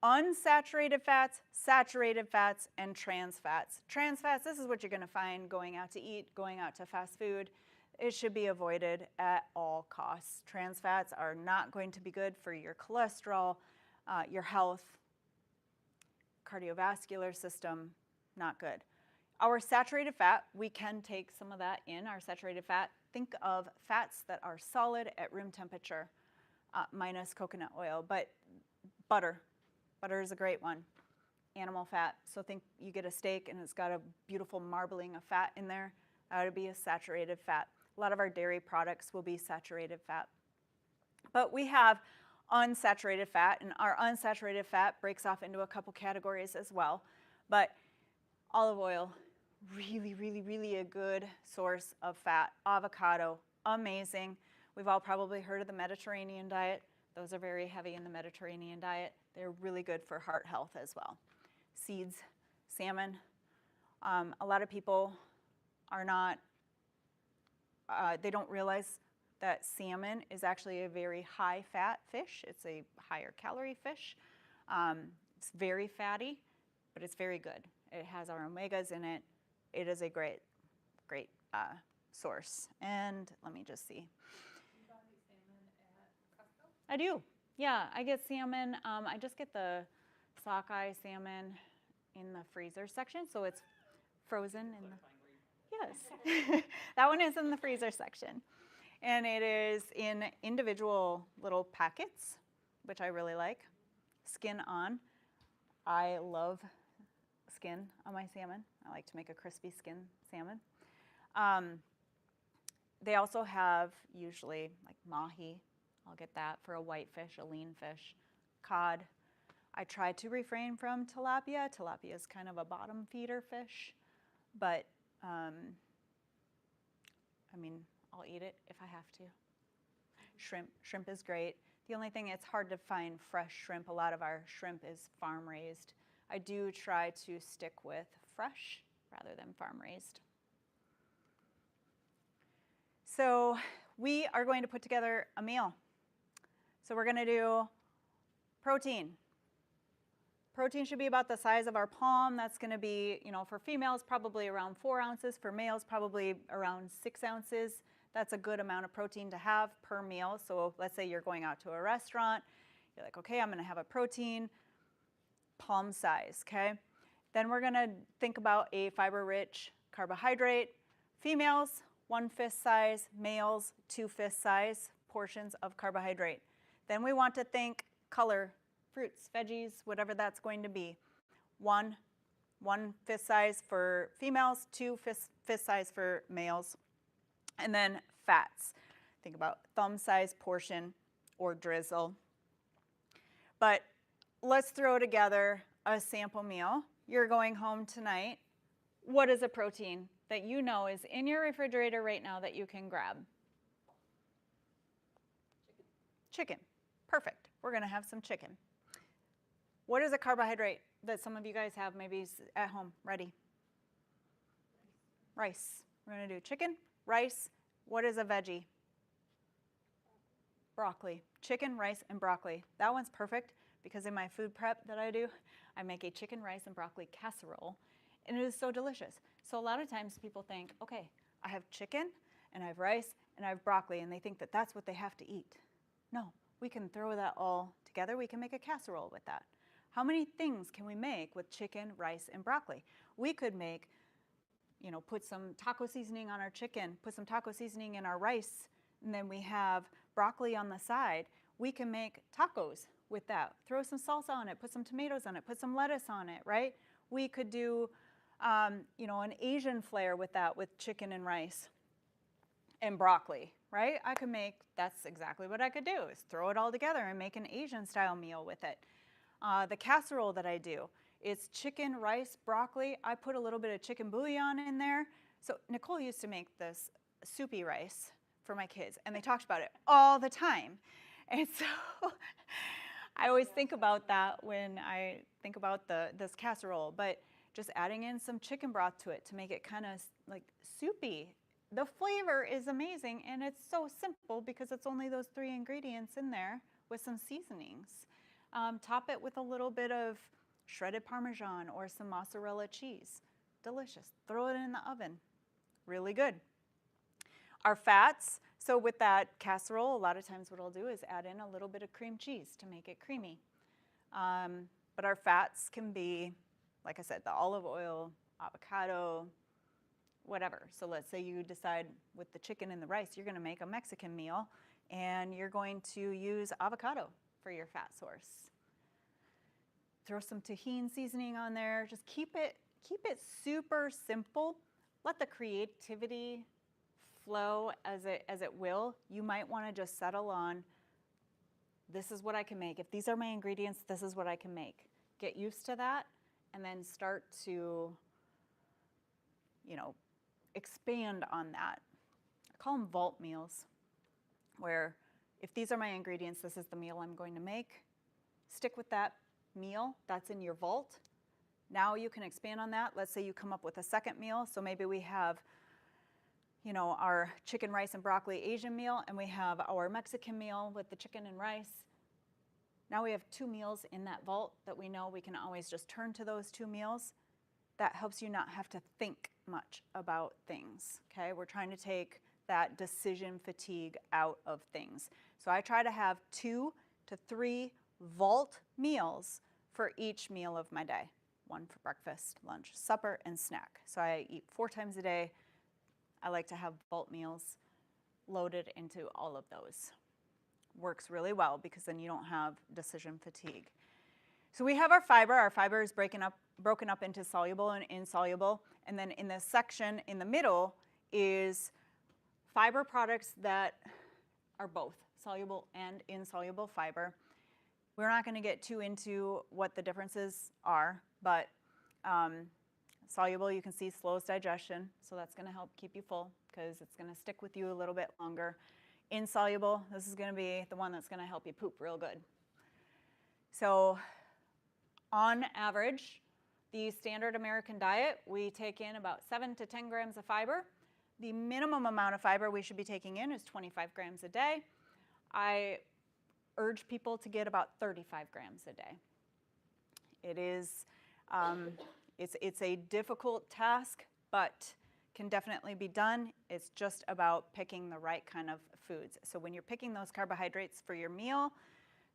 unsaturated fats, saturated fats, and trans fats. Trans fats, this is what you're going to find going out to eat, going out to fast food. It should be avoided at all costs. Trans fats are not going to be good for your cholesterol, your health, cardiovascular system, not good. Our saturated fat, we can take some of that in, our saturated fat. Think of fats that are solid at room temperature, minus coconut oil, but butter. Butter is a great one. Animal fat, so think you get a steak and it's got a beautiful marbling of fat in there. That would be a saturated fat. A lot of our dairy products will be saturated fat. But we have unsaturated fat, and our unsaturated fat breaks off into a couple categories as well. But olive oil, really, really, really a good source of fat. Avocado, amazing. We've all probably heard of the Mediterranean diet. Those are very heavy in the Mediterranean diet. They're really good for heart health as well. Seeds, salmon. A lot of people are not, they don't realize that salmon is actually a very high fat fish. It's a higher calorie fish. It's very fatty, but it's very good. It has our omegas in it. It is a great, great source. And let me just see. You buy salmon at Costco? I do. Yeah, I get salmon. I just get the sockeye salmon in the freezer section, so it's frozen in the. Yes, that one is in the freezer section. And it is in individual little packets, which I really like. Skin on. I love skin on my salmon. I like to make a crispy skin salmon. They also have usually like mahi. I'll get that for a white fish, a lean fish. Cod. I try to refrain from tilapia. Tilapia is kind of a bottom feeder fish, but I mean, I'll eat it if I have to. Shrimp. Shrimp is great. The only thing, it's hard to find fresh shrimp. A lot of our shrimp is farm raised. I do try to stick with fresh rather than farm raised. So we are going to put together a meal. So we're going to do protein. Protein should be about the size of our palm. That's going to be, for females, probably around 4 ounces. For males, probably around 6 ounces. That's a good amount of protein to have per meal. So let's say you're going out to a restaurant. You're like, okay, I'm going to have a protein, palm size, okay? Then we're going to think about a fiber-rich carbohydrate. Females, 1/5 size. Males, 2/5 size portions of carbohydrate. Then we want to think color, fruits, veggies, whatever that's going to be. 1/5 size for females, 2/5 size for males. And then fats. Think about thumb size portion or drizzle. But let's throw together a sample meal. You're going home tonight. What is a protein that you know is in your refrigerator right now that you can grab? Chicken. Perfect. We're going to have some chicken. What is a carbohydrate that some of you guys have maybe at home ready? Rice. We're going to do chicken, rice, What is a veggie? Broccoli. Chicken, rice, and broccoli. That one's perfect because in my food prep that I do, I make a chicken, rice, and broccoli casserole, and it is so delicious. So a lot of times people think, okay, I have chicken, and I have rice, and I have broccoli, and they think that that's what they have to eat. No, we can throw that all together. We can make a casserole with that. How many things can we make with chicken, rice, and broccoli? We could make, put some taco seasoning on our chicken, put some taco seasoning in our rice, and then we have broccoli on the side. We can make tacos with that. Throw some salsa on it, put some tomatoes on it, put some lettuce on it, right? We could do, an Asian flair with that, with chicken and rice and broccoli, right? That's exactly what I could do, is throw it all together and make an Asian style meal with it. The casserole that I do, it's chicken, rice, broccoli. I put a little bit of chicken bouillon in there. So Nicole used to make this soupy rice for my kids, and they talked about it all the time. And so I always think about that when I think about this casserole, but just adding in some chicken broth to it to make it kind of like soupy. The flavor is amazing, and it's so simple because it's only those 3 ingredients in there with some seasonings. Top it with a little bit of shredded Parmesan or some mozzarella cheese. Delicious. Throw it in the oven. Really good. Our fats, so with that casserole, a lot of times what I'll do is add in a little bit of cream cheese to make it creamy. But our fats can be, like I said, the olive oil, avocado, whatever. So let's say you decide with the chicken and the rice, you're going to make a Mexican meal, and you're going to use avocado for your fat source. Throw some tahini seasoning on there. Just keep it super simple. Let the creativity flow as it will. You might want to just settle on, this is what I can make. If these are my ingredients, this is what I can make. Get used to that, and then start to, expand on that. I call them vault meals, where if these are my ingredients, this is the meal I'm going to make. Stick with that meal that's in your vault. Now you can expand on that. Let's say you come up with a second meal. So maybe we have, our chicken, rice, and broccoli Asian meal, and we have our Mexican meal with the chicken and rice. Now we have 2 meals in that vault that we know we can always just turn to those 2 meals. That helps you not have to think much about things, okay? We're trying to take that decision fatigue out of things. So I try to have 2 to 3 vault meals for each meal of my day. 1 for breakfast, lunch, supper, and snack. So I eat 4 times a day. I like to have vault meals loaded into all of those. Works really well because then you don't have decision fatigue. So we have our fiber. Our fiber is broken up into soluble and insoluble. And then in this section in the middle is fiber products that are both soluble and insoluble fiber. We're not going to get too into what the differences are, but soluble, you can see, slows digestion, so that's going to help keep you full because it's going to stick with you a little bit longer. Insoluble, this is going to be the one that's going to help you poop real good. So on average, the standard American diet, we take in about 7 to 10 grams of fiber. The minimum amount of fiber we should be taking in is 25 grams a day. I urge people to get about 35 grams a day. It is, it's a difficult task, but can definitely be done. It's just about picking the right kind of foods. So when you're picking those carbohydrates for your meal,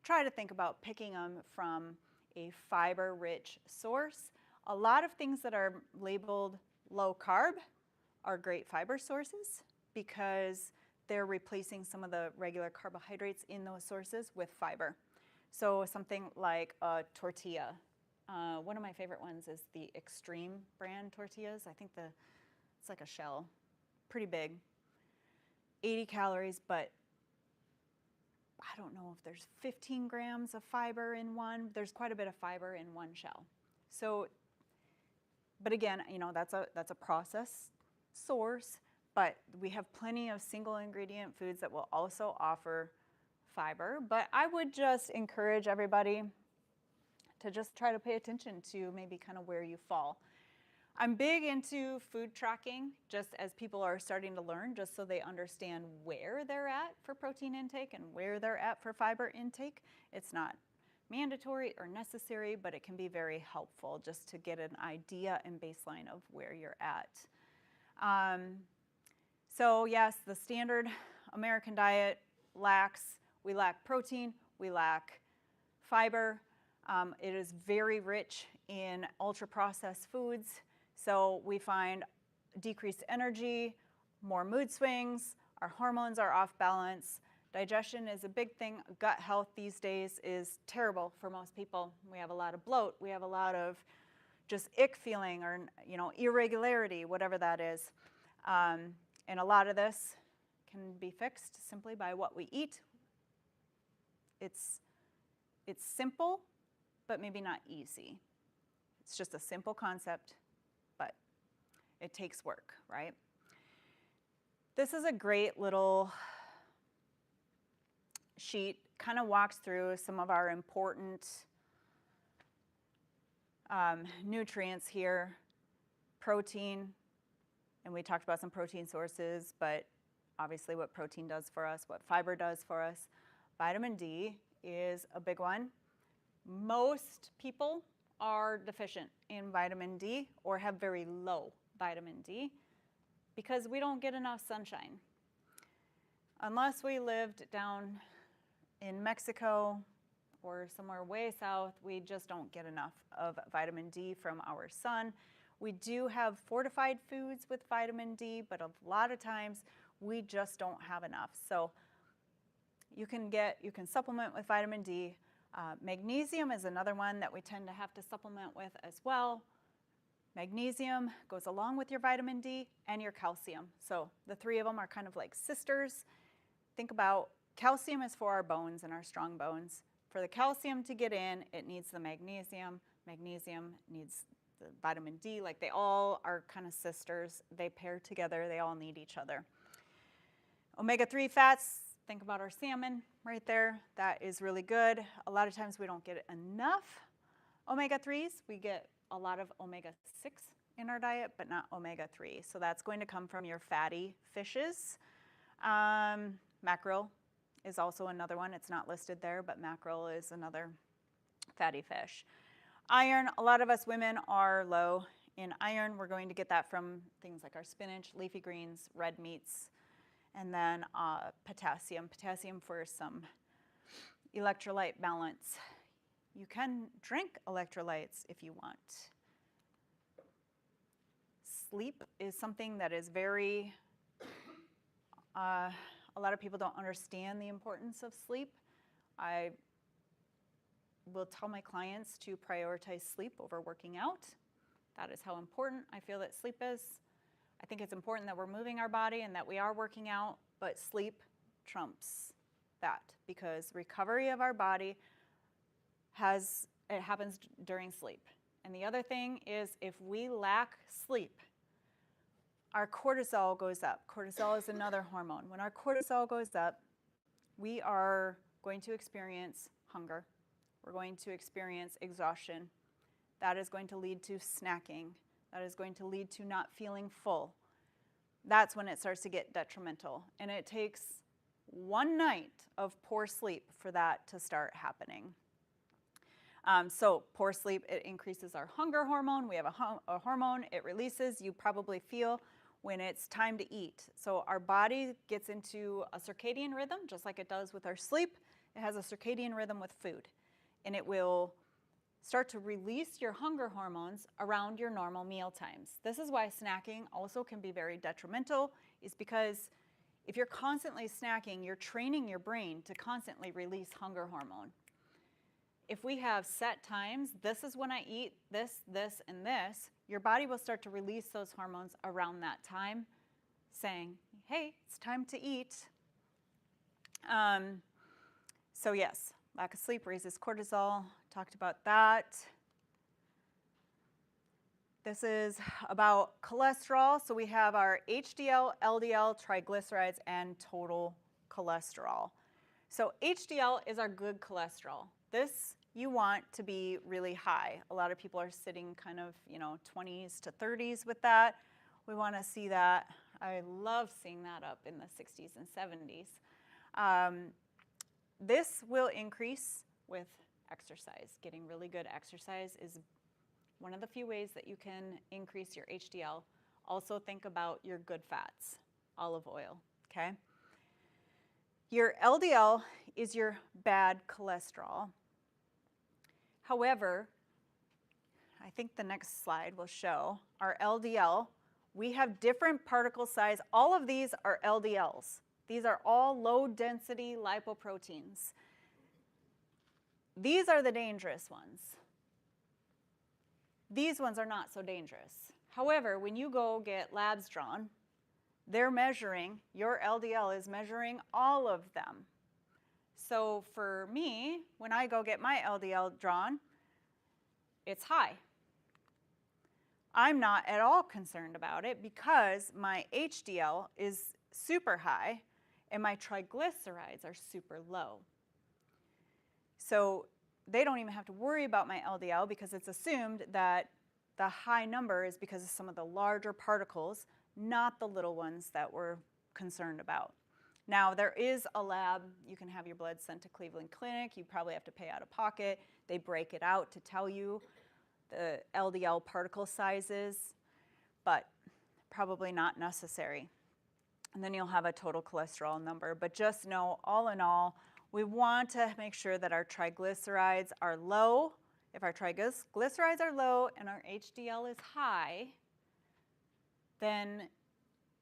try to think about picking them from a fiber-rich source. A lot of things that are labeled low carb are great fiber sources because they're replacing some of the regular carbohydrates in those sources with fiber. So something like a tortilla. One of my favorite ones is the Extreme brand tortillas. I think it's like a shell, pretty big. 80 calories, but I don't know if there's 15 grams of fiber in one. There's quite a bit of fiber in one shell. So, but again, that's a processed source, but we have plenty of single ingredient foods that will also offer fiber. But I would just encourage everybody to just try to pay attention to maybe kind of where you fall. I'm big into food tracking, just as people are starting to learn, just so they understand where they're at for protein intake and where they're at for fiber intake. It's not mandatory or necessary, but it can be very helpful just to get an idea and baseline of where you're at. So yes, the standard American diet we lack protein, we lack fiber. It is very rich in ultra-processed foods, so we find decreased energy, more mood swings, our hormones are off balance. Digestion is a big thing. Gut health these days is terrible for most people. We have a lot of bloat, we have a lot of just ick feeling or irregularity, whatever that is. And a lot of this can be fixed simply by what we eat. It's simple, but maybe not easy. It's just a simple concept, but it takes work, right? This is a great little sheet, kind of walks through some of our important nutrients here. Protein, and we talked about some protein sources, but obviously what protein does for us, what fiber does for us. Vitamin D is a big one. Most people are deficient in vitamin D or have very low vitamin D because we don't get enough sunshine. Unless we lived down in Mexico or somewhere way south, we just don't get enough of vitamin D from our sun. We do have fortified foods with vitamin D, but a lot of times we just don't have enough. So you can supplement with vitamin D. Magnesium is another one that we tend to have to supplement with as well. Magnesium goes along with your vitamin D and your calcium. So the three of them are kind of like sisters. Think about calcium is for our bones and our strong bones. For the calcium to get in, it needs the magnesium. Magnesium needs the vitamin D. Like, they all are kind of sisters. They pair together. They all need each other. Omega-3 fats, think about our salmon right there. That is really good. A lot of times we don't get enough omega-3s. We get a lot of omega-6 in our diet, but not omega-3. So that's going to come from your fatty fishes. Mackerel is also another one. It's not listed there, but mackerel is another fatty fish. Iron, a lot of us women are low in iron. We're going to get that from things like our spinach, leafy greens, red meats, and then potassium. Potassium for some electrolyte balance. You can drink electrolytes if you want. Sleep is something that is very, a lot of people don't understand the importance of sleep. I will tell my clients to prioritize sleep over working out. That is how important I feel that sleep is. I think it's important that we're moving our body and that we are working out, but sleep trumps that, because recovery of our body happens during sleep. And the other thing is, if we lack sleep, our cortisol goes up. Cortisol is another hormone. When our cortisol goes up, we are going to experience hunger. We're going to experience exhaustion. That is going to lead to snacking. That is going to lead to not feeling full. That's when it starts to get detrimental. And it takes one night of poor sleep for that to start happening. So poor sleep, it increases our hunger hormone. We have a hormone it releases. You probably feel when it's time to eat. So our body gets into a circadian rhythm, just like it does with our sleep. It has a circadian rhythm with food. And it will start to release your hunger hormones around your normal meal times. This is why snacking also can be very detrimental, is because if you're constantly snacking, you're training your brain to constantly release hunger hormone. If we have set times, this is when I eat this, this, and this, your body will start to release those hormones around that time, saying, hey, it's time to eat. So yes, lack of sleep raises cortisol. Talked about that. This is about cholesterol. So we have our HDL, LDL, triglycerides, and total cholesterol. So HDL is our good cholesterol. This you want to be really high. A lot of people are sitting kind of, 20s to 30s with that. We want to see that. I love seeing that up in the 60s and 70s. This will increase with exercise. Getting really good exercise is one of the few ways that you can increase your HDL. Also think about your good fats, olive oil, okay? Your LDL is your bad cholesterol. However, I think the next slide will show our LDL. We have different particle size. All of these are LDLs. These are all low density lipoproteins. These are the dangerous ones. These ones are not so dangerous. However, when you go get labs drawn, they're measuring, your LDL is measuring all of them. So for me, when I go get my LDL drawn, it's high. I'm not at all concerned about it because my HDL is super high and my triglycerides are super low. So they don't even have to worry about my LDL because it's assumed that the high number is because of some of the larger particles, not the little ones that we're concerned about. Now, there is a lab. You can have your blood sent to Cleveland Clinic. You probably have to pay out of pocket. They break it out to tell you the LDL particle sizes, but probably not necessary. And then you'll have a total cholesterol number. But just know, all in all, we want to make sure that our triglycerides are low. If our triglycerides are low and our HDL is high, then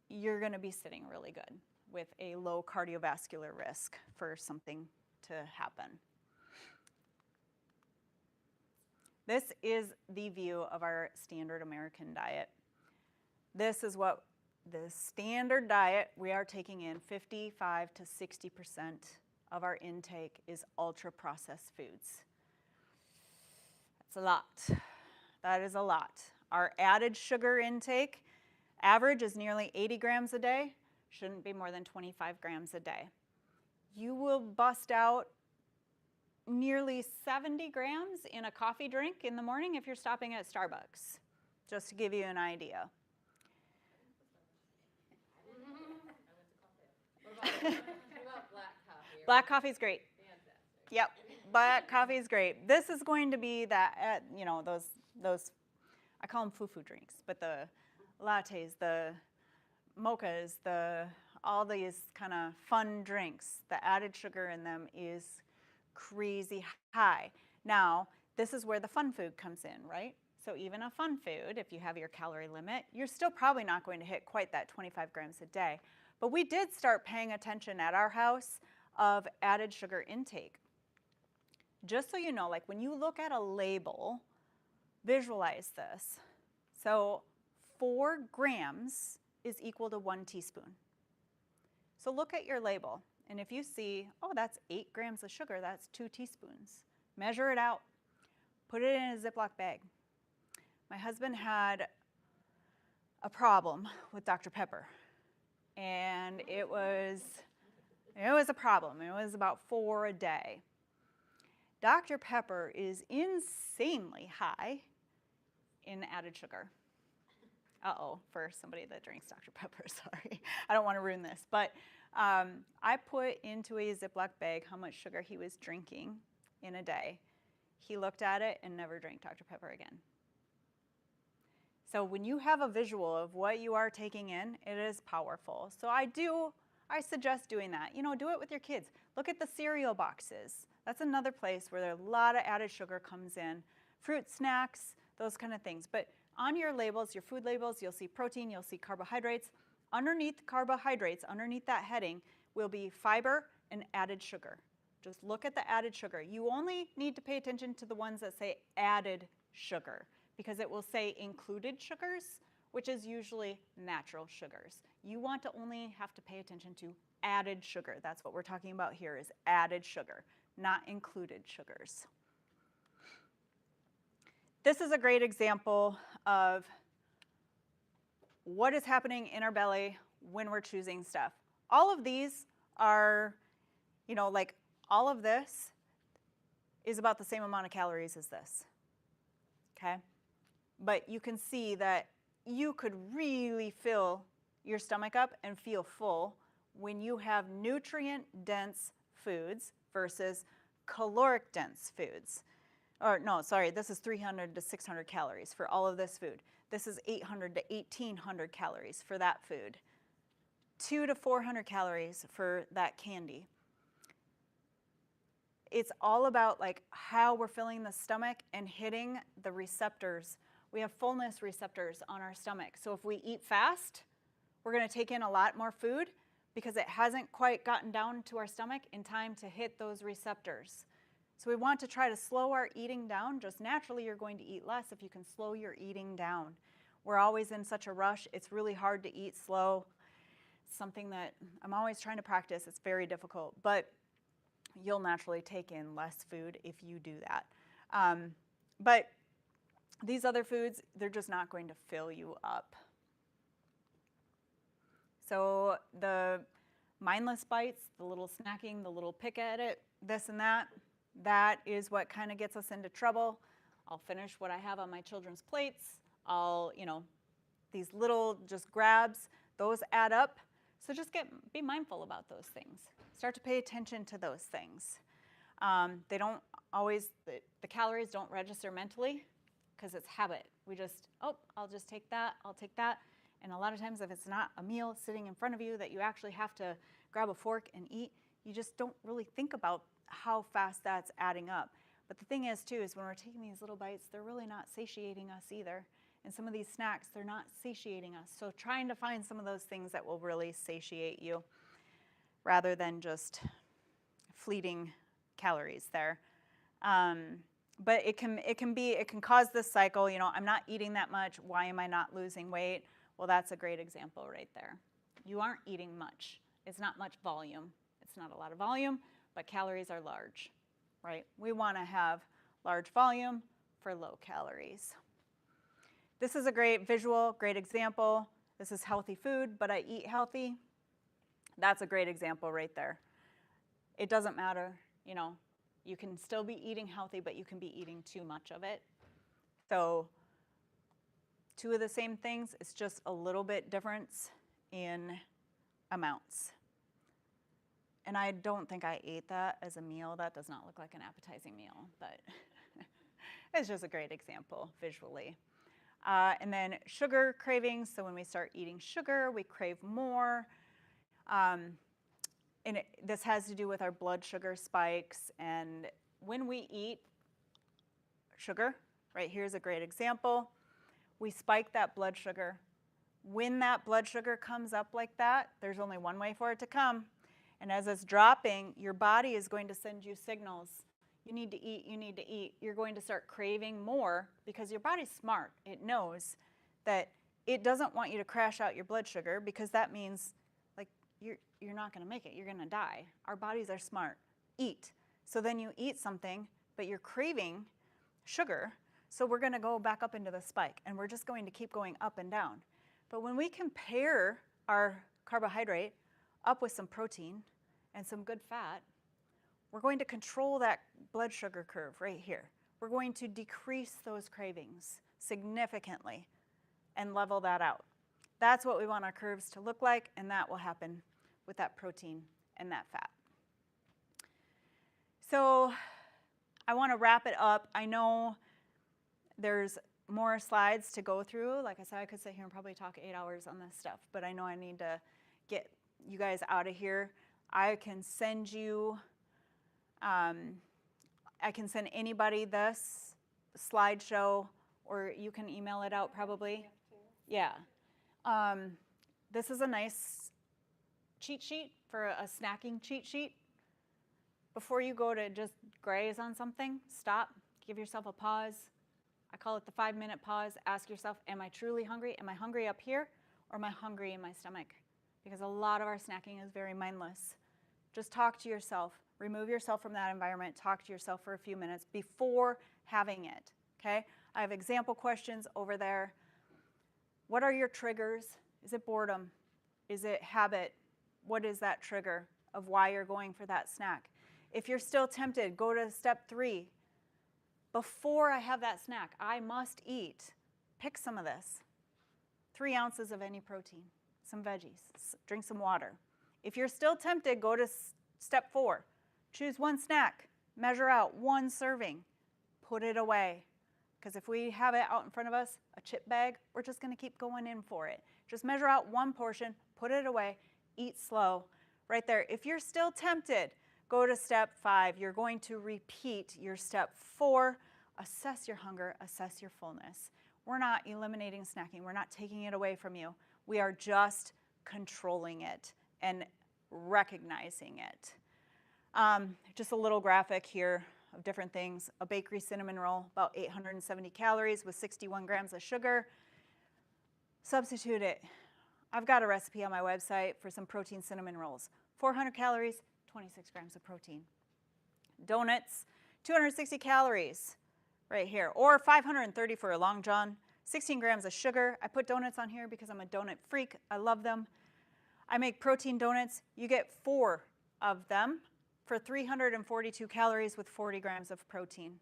you're going to be sitting really good with a low cardiovascular risk for something to happen. This is the view of our standard American diet. This is what the standard diet, we are taking in 55 to 60% of our intake is ultra-processed foods. That's a lot. That is a lot. Our added sugar intake, average is nearly 80 grams a day, shouldn't be more than 25 grams a day. You will bust out nearly 70 grams in a coffee drink in the morning if you're stopping at Starbucks, just to give you an idea. What about black coffee? Black coffee is great. Fantastic. Yep, black coffee is great. This is going to be that, those, I call them foo-foo drinks, but the lattes, the mochas, all these kind of fun drinks, the added sugar in them is crazy high. Now, this is where the fun food comes in, right? So even a fun food, if you have your calorie limit, you're still probably not going to hit quite that 25 grams a day. But we did start paying attention at our house of added sugar intake. Just so you know, like when you look at a label, visualize this. So 4 grams is equal to 1 teaspoon. So look at your label, and if you see, oh, that's 8 grams of sugar, that's 2 teaspoons. Measure it out. Put it in a Ziploc bag. My husband had a problem with Dr. Pepper, and it was a problem. It was about 4 a day. Dr. Pepper is insanely high in added sugar. Uh-oh, for somebody that drinks Dr. Pepper, sorry. I don't want to ruin this. But I put into a Ziploc bag how much sugar he was drinking in a day. He looked at it and never drank Dr. Pepper again. So when you have a visual of what you are taking in, it is powerful. So I suggest doing that. Do it with your kids. Look at the cereal boxes. That's another place where a lot of added sugar comes in. Fruit snacks, those kind of things. But on your labels, your food labels, you'll see protein, you'll see carbohydrates. Underneath carbohydrates, underneath that heading, will be fiber and added sugar. Just look at the added sugar. You only need to pay attention to the ones that say added sugar because it will say included sugars, which is usually natural sugars. You want to only have to pay attention to added sugar. That's what we're talking about here is added sugar, not included sugars. This is a great example of what is happening in our belly when we're choosing stuff. All of these are, like all of this is about the same amount of calories as this, okay? But you can see that you could really fill your stomach up and feel full when you have nutrient-dense foods versus caloric-dense foods. Or no, sorry, this is 300 to 600 calories for all of this food. This is 800 to 1800 calories for that food. 200 to 400 calories for that candy. It's all about like how we're filling the stomach and hitting the receptors. We have fullness receptors on our stomach. So if we eat fast, we're going to take in a lot more food because it hasn't quite gotten down to our stomach in time to hit those receptors. So we want to try to slow our eating down. Just naturally, you're going to eat less if you can slow your eating down. We're always in such a rush. It's really hard to eat slow. It's something that I'm always trying to practice. It's very difficult, but you'll naturally take in less food if you do that. But these other foods, they're just not going to fill you up. So the mindless bites, the little snacking, the little pick at it, this and that is what kind of gets us into trouble. I'll finish what I have on my children's plates. These little just grabs, those add up. So just be mindful about those things. Start to pay attention to those things. They don't always, the calories don't register mentally because it's habit. We just, I'll just take that, I'll take that. And a lot of times if it's not a meal sitting in front of you that you actually have to grab a fork and eat, you just don't really think about how fast that's adding up. But the thing is too, is when we're taking these little bites, they're really not satiating us either. And some of these snacks, they're not satiating us. So trying to find some of those things that will really satiate you rather than just fleeting calories there. But it can cause this cycle, I'm not eating that much, why am I not losing weight? Well, that's a great example right there. You aren't eating much. It's not much volume. It's not a lot of volume, but calories are large, right? We want to have large volume for low calories. This is a great visual, great example. This is healthy food, but I eat healthy. That's a great example right there. It doesn't matter, you can still be eating healthy, but you can be eating too much of it. So two of the same things, it's just a little bit difference in amounts. And I don't think I ate that as a meal. That does not look like an appetizing meal, but it's just a great example visually. And then sugar cravings. So when we start eating sugar, we crave more. This has to do with our blood sugar spikes. And when we eat sugar, right here's a great example. We spike that blood sugar. When that blood sugar comes up like that, there's only one way for it to come. And as it's dropping, your body is going to send you signals. You need to eat, you need to eat. You're going to start craving more because your body's smart. It knows that it doesn't want you to crash out your blood sugar because that means like you're not going to make it. You're going to die. Our bodies are smart. Eat. So then you eat something, but you're craving sugar. So we're going to go back up into the spike, and we're just going to keep going up and down. But when we compare our carbohydrate up with some protein and some good fat, we're going to control that blood sugar curve right here. We're going to decrease those cravings significantly and level that out. That's what we want our curves to look like, and that will happen with that protein and that fat. So I want to wrap it up. I know there's more slides to go through. Like I said, I could sit here and probably talk 8 hours on this stuff, but I know I need to get you guys out of here. I can send you, I can send anybody this slideshow, or you can email it out probably. Yeah. This is a nice cheat sheet for a snacking cheat sheet. Before you go to just graze on something, stop, give yourself a pause. I call it the 5-minute pause. Ask yourself, am I truly hungry? Am I hungry up here, or am I hungry in my stomach? Because a lot of our snacking is very mindless. Just talk to yourself. Remove yourself from that environment. Talk to yourself for a few minutes before having it, okay? I have example questions over there. What are your triggers? Is it boredom? Is it habit? What is that trigger of why you're going for that snack? If you're still tempted, go to step 3. before I have that snack, I must eat. Pick some of this. 3 ounces of any protein, some veggies, drink some water. If you're still tempted, go to step 4. Choose one snack, measure out 1 serving, put it away. Because if we have it out in front of us, a chip bag, we're just going to keep going in for it. Just measure out 1 portion, put it away, eat slow. Right there. If you're still tempted, go to step 5. You're going to repeat your step 4. Assess your hunger, assess your fullness. We're not eliminating snacking. We're not taking it away from you. We are just controlling it and recognizing it. Just a little graphic here of different things. A bakery cinnamon roll, about 870 calories with 61 grams of sugar. Substitute it. I've got a recipe on my website for some protein cinnamon rolls. 400 calories, 26 grams of protein. Donuts, 260 calories right here, or 530 for a Long John. 16 grams of sugar. I put donuts on here because I'm a donut freak. I love them. I make protein donuts. You get 4 of them for 342 calories with 40 grams of protein.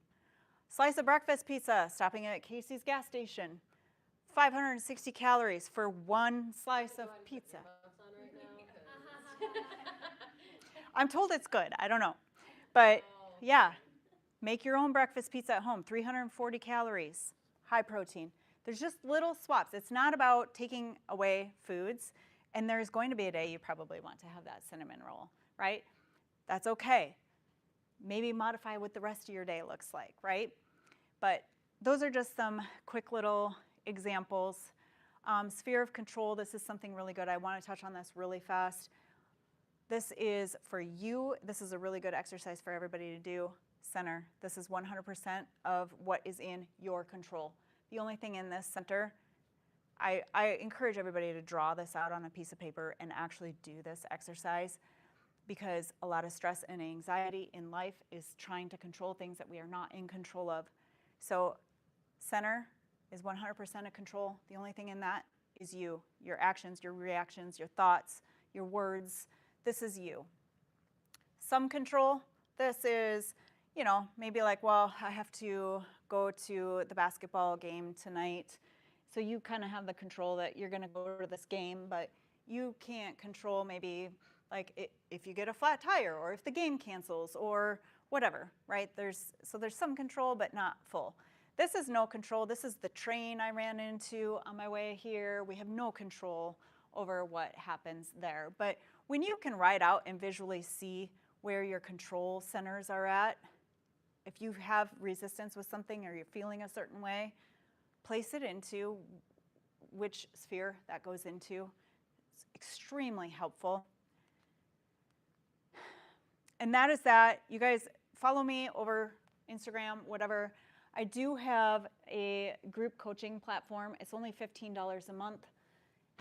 Slice of breakfast pizza, stopping at Casey's gas station. 560 calories for 1 slice of pizza. I'm told it's good. I don't know. But yeah, make your own breakfast pizza at home. 340 calories, high protein. There's just little swaps. It's not about taking away foods. And there's going to be a day you probably want to have that cinnamon roll, right? That's okay. Maybe modify what the rest of your day looks like, right? But those are just some quick little examples. Sphere of control, this is something really good. I want to touch on this really fast. This is for you. This is a really good exercise for everybody to do. Center. This is 100% of what is in your control. The only thing in this center, I encourage everybody to draw this out on a piece of paper and actually do this exercise, because a lot of stress and anxiety in life is trying to control things that we are not in control of. So center is 100% of control. The only thing in that is you, your actions, your reactions, your thoughts, your words. This is you. Some control, this is, you know, maybe like, well, I have to go to the basketball game tonight. So you kind of have the control that you're going to go to this game, but you can't control maybe like if you get a flat tire or if the game cancels or whatever, right? There's some control, but not full. This is no control. This is the train I ran into on my way here. We have no control over what happens there. But when you can write out and visually see where your control centers are at, if you have resistance with something or you're feeling a certain way, place it into which sphere that goes into. It's extremely helpful. And that is that. You guys follow me over Instagram, whatever. I do have a group coaching platform. It's only $15 a month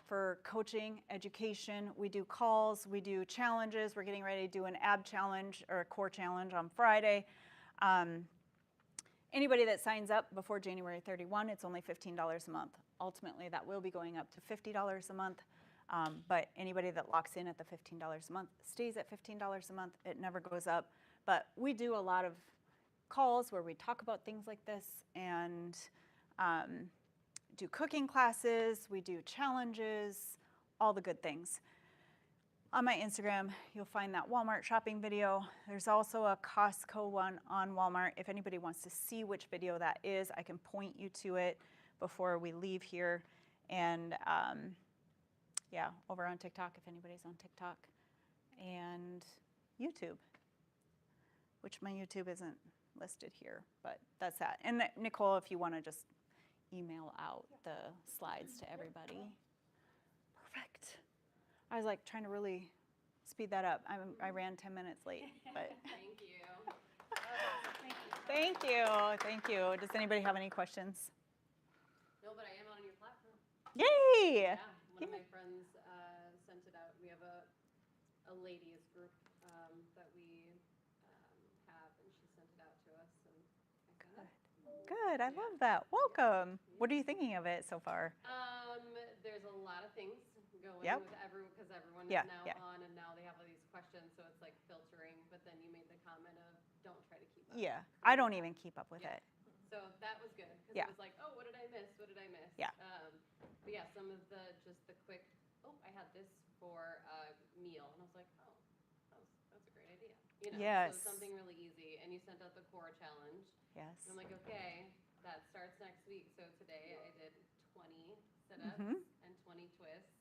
for coaching, education. We do calls, we do challenges. We're getting ready to do an ab challenge or a core challenge on Friday. Anybody that signs up before January 31, it's only $15 a month. Ultimately, that will be going up to $50 a month. But anybody that locks in at the $15 a month stays at $15 a month. It never goes up. But we do a lot of calls where we talk about things like this and do cooking classes. We do challenges, all the good things. On my Instagram, you'll find that Walmart shopping video. There's also a Costco one on Walmart. If anybody wants to see which video that is, I can point you to it before we leave here. And yeah, over on TikTok, if anybody's on TikTok. And YouTube, which my YouTube isn't listed here, but that's that. And Nicole, if you want to just email out the slides to everybody. Perfect. I was like trying to really speed that up. I ran 10 minutes late, but Thank you. thank you. Thank you. Does anybody have any questions? No, but I am on your platform. Yay! Yeah, one of my friends sent it out. We have a ladies group that we have, and she sent it out to us, and I got it. Good. I love that. Welcome. What are you thinking of it so far? There's a lot of things going Yep. with because everyone Yeah, is now yeah. on, and now they have all these questions, so it's like filtering. But then you made the comment of don't try to keep up. Yeah, I don't even keep up with Yeah. it. So that was good because Yeah. it was like, oh, what did I miss? What did I miss? Yeah. But yeah, some of just the quick. Oh, I had this for a meal, and I was like, oh, that's a great idea. You know, Yes. So something really easy, and you sent out the core challenge. Yes. And I'm like, okay, that starts next week. So today I did 20 sit-ups Mhm. and 20 twists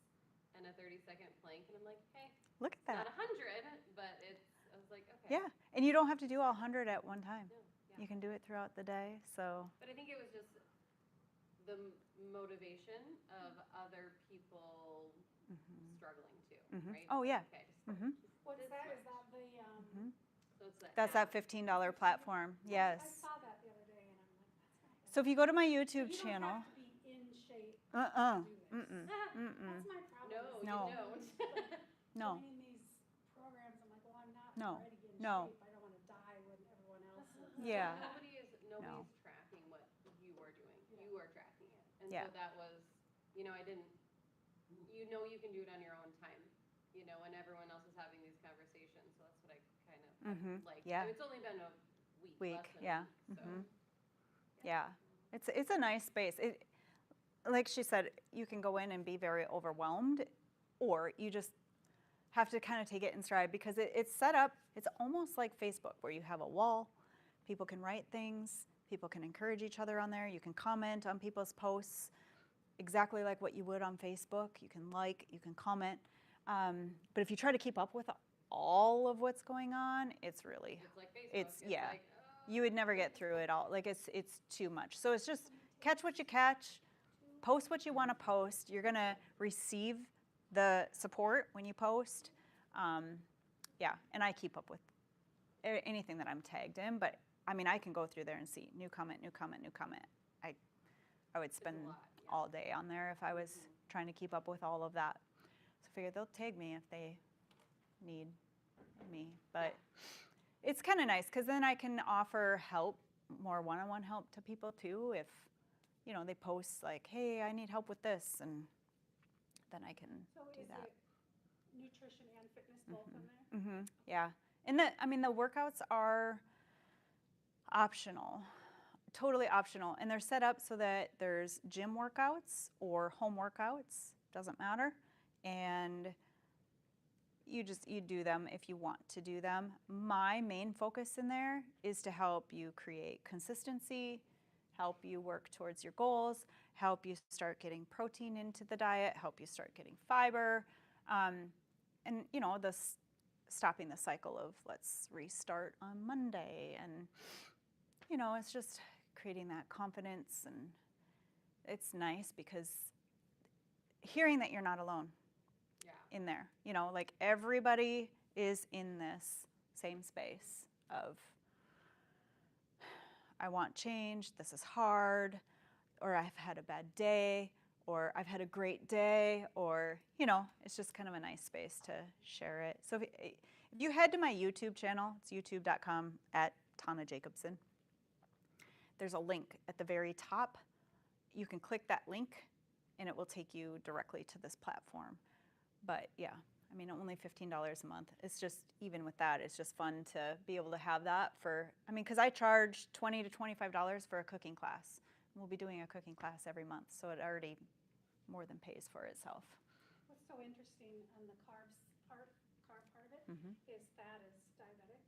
and a 30-second plank, and I'm like, hey, Look at not that. 100, but it's. I was like, okay. Yeah, and you don't have to do all 100 at one time. No, yeah. You can do it throughout the day. So But I think it was just the motivation of other people struggling too, Mhm. right? Oh, yeah. Okay. Mhm. What's This that? much. Is that the, So it's that. That's that app. $15 platform. I Yes. saw that the other day and I'm like, that's not So if you go to my YouTube You don't channel, have to be in shape uh-uh, to do this. mm-mm, That's mm-mm, my problem. No, is you No. don't. no, Joining these programs, I'm like, well, I'm not No. already in No. shape. I don't want to die when everyone else is. Yeah. Nobody's tracking what you are doing. Yeah. You are tracking it. And Yeah. so that was, I didn't, you can do it on your own time, when everyone else is having these conversations. So that's what I kind of liked. Yeah. It's only been a week. Week, Less than yeah. A week, so. Mhm. Yeah. It's a nice space. Like she said, you can go in and be very overwhelmed, or you just have to kind of take it in stride because it's set up, it's almost like Facebook where you have a wall, people can write things, people can encourage each other on there, you can comment on people's posts exactly like what you would on Facebook, you can like, you can comment, but if you try to keep up with all of what's going on, it's really, It's like Facebook. it's, yeah, like, you would never get through it all, like it's too much. So it's just catch what you catch, post what you want to post, you're going to receive the support when you post. Yeah, and I keep up with anything that I'm tagged in, but I mean, I can go through there and see new comment, new comment, new comment. I would spend lot, yeah. all day on there if I was trying to keep up with all of that. So I figure they'll tag me if they need me, but it's kind of nice because then I can offer help, more one-on-one help to people too if, they post like, hey, I need help with this, and then I can So do is that. it nutrition and fitness both in there? Yeah, and the workouts are optional, totally optional, and they're set up so that there's gym workouts or home workouts, doesn't matter, and you do them if you want to do them. My main focus in there is to help you create consistency, help you work towards your goals, help you start getting protein into the diet, help you start getting fiber, and stopping the cycle of let's restart on Monday, and it's just creating that confidence, and it's nice because hearing that you're not alone Yeah. in there, like everybody is in this same space of I want change, this is hard, or I've had a bad day, or I've had a great day, or, it's just kind of a nice space to share it. So if you head to my YouTube channel, it's youtube.com/Tana Jacobson. There's a link at the very top. You can click that link, and it will take you directly to this platform. But yeah, I mean, only $15 a month. It's just, even with that, it's just fun to be able to have that because I charge $20 to $25 for a cooking class. We'll be doing a cooking class every month, so it already more than pays for itself. What's so interesting on the carb part of it is Thad is diabetic,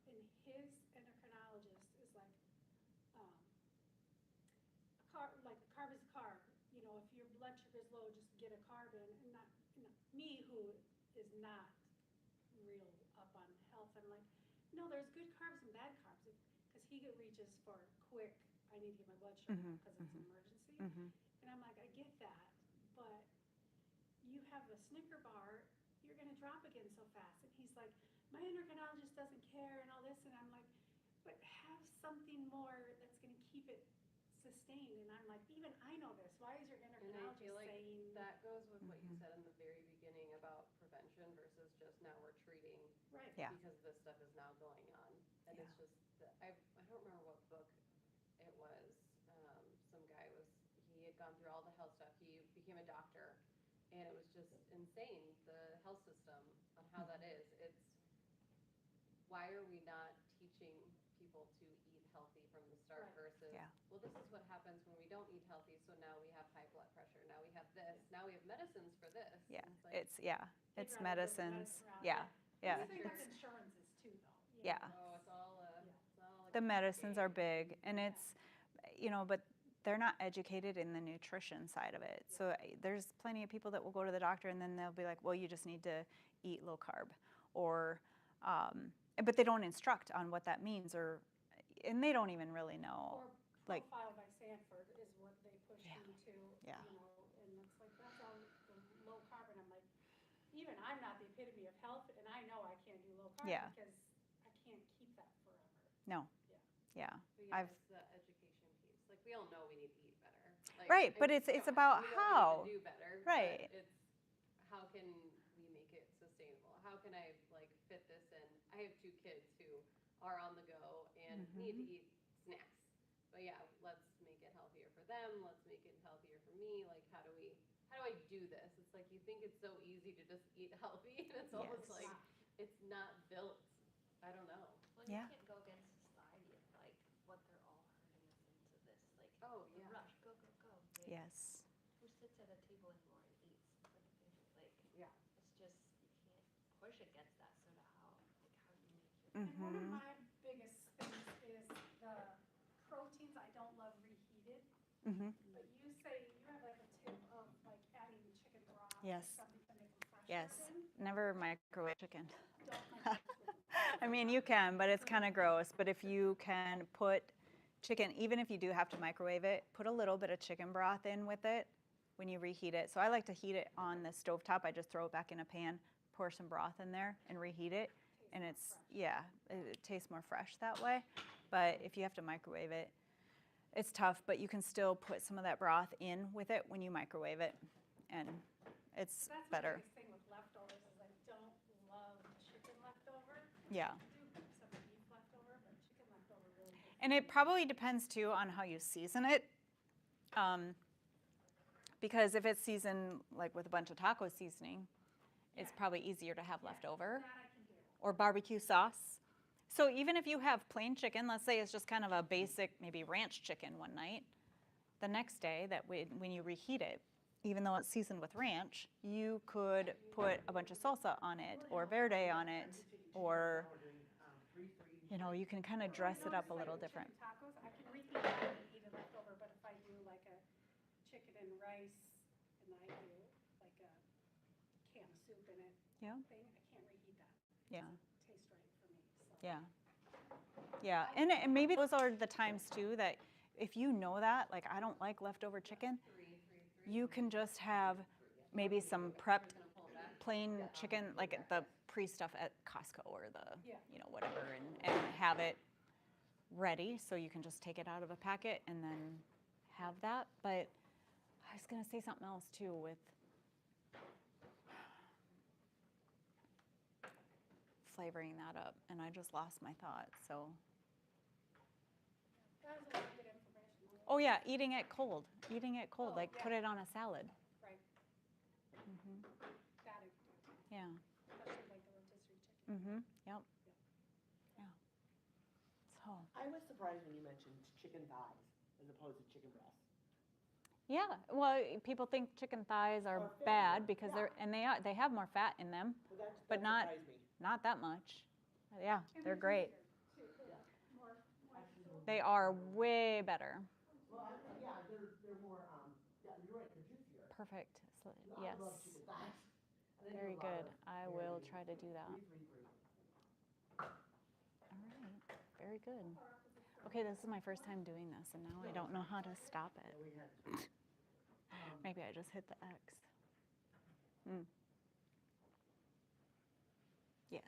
and his endocrinologist is like, a carb is a carb. If your blood sugar is low, just get a carb in. And not, me who is not real up on health, I'm like, no, there's good carbs and bad carbs, because he reaches for quick. I need to get my blood sugar because it's an emergency. And I'm like, I get that, but you have a Snicker bar, you're going to drop again so fast. And he's like, my endocrinologist doesn't care and all this. And I'm like, but have something more that's going to keep it sustained. And I'm like, even I know this. Why is your And I endocrinologist feel like saying that goes with what you said in the very beginning about prevention versus just now we're treating right? Yeah. because this stuff is now going on. And it's just, I don't remember what book it was. Some guy he had gone through all the health stuff. He became a doctor, and it was just insane, the health system, on how that is. It's, why are we not teaching people to eat healthy from the start Right. versus, Yeah. well, this is what happens when we don't eat healthy, so now we have high blood pressure, now we have this, now we have medicines for this. Yeah, And like, it's They'd it's rather live the medicines. medicine route. Yeah, yeah. The same with insurances too, though. Yeah. oh, it's all a The medicines are game. big, and it's, but they're not educated in the nutrition side of it. So there's plenty of people that will go to the doctor and then they'll be like, well, you just need to eat low carb, or, but they don't instruct on what that means, and they don't even really know. Or like- Profile by Sanford is what they push Yeah. me to, Yeah. and it's like, that's all the low carb, and I'm like, even I'm not the epitome of health, and I know I can't do low carb Yeah. because I can't keep that forever. No. Yeah. But yeah, I've- it's the education piece. Like, we all know we need to eat better. Like, Right, but it's about we know we how. need to do better. Right. But it's how can we make it sustainable? How can I like fit this in? I have 2 kids who are on the go and need to eat snacks. But yeah, let's make it healthier for them. Let's make it healthier for me. Like, how do I do this? It's like you think it's so easy to just eat healthy, and it's almost Yes. like it's not built. I don't know. Well, Yeah. you can't go against society and like what they're all herding us into this, like Oh, the yeah. rush, go, go, go. Like, Yes. who sits at a table anymore and eats? Like, Yeah. it's just you can't push against that sort of how do you make your And one of Mhm. my biggest things is the proteins, I don't love reheated, Mhm. but you say you have like a tip of like adding chicken broth or Yes. something to make them fresher Yes. again. Never microwave chicken. Don't like it. I mean, you can, but it's kind of gross. But if you can put chicken, even if you do have to microwave it, put a little bit of chicken broth in with it when you reheat it. So I like to heat it on the stovetop. I just throw it back in a pan, pour some broth in there, and reheat it. And it's, it tastes more fresh that way. But if you have to microwave it, it's tough, but you can still put some of that broth in with it when you microwave it, and it's That's my better. biggest thing with leftovers is I don't love chicken leftover. Yeah. I do some beef leftover, but chicken leftover really hits And me. it probably depends too on how you season it. Because if it's seasoned like with a bunch of taco seasoning, it's Yeah. probably easier to have Yeah, left over. That I can do. Or barbecue sauce. So even if you have plain chicken, let's say it's just kind of a basic maybe ranch chicken one night, the next day that when you reheat it, even though it's seasoned with ranch, you could put a bunch of salsa on it or verde on it, or you can kind of dress it up a little different. Chicken tacos, I can reheat that and eat it leftover, but if I do like a chicken and rice, and I do like a can of soup in it Yeah. thing, I can't reheat that. Yeah. Tastes right for me, so. Yeah. Yeah, and maybe those are the times too that if you know that, like I don't like leftover chicken, you can just have maybe some prepped plain chicken, like the pre-stuff at Costco or the, Yeah. whatever, and have it ready so you can just take it out of a packet and then have that. But I was gonna say something else too with flavoring that up, and I just lost my thought, so. That was a lot of good information. Oh yeah, eating it cold, Oh, like yeah. put it on a salad. Right, Mhm. that I can do, Yeah. especially like the rotisserie chicken. Mhm. Yep. Yeah. So. I was surprised when you mentioned chicken thighs as opposed to chicken breasts. Yeah. Well, people think chicken thighs are Or fattier, bad because yeah. they have more fat in them, But But not- surprised me. not that much. Yeah, And they're great. easier, too. They're more moist. They are way better. Well, yeah, they're more, yeah, you're right, they're juicier. Perfect. So, I yes. love chicken thighs. And they do a Very lot good. of I very will good try to do that. 333. All right. Very good. Okay, this is my first time doing this, and now I don't know how to stop it. Yeah, we had. Maybe I just hit the X.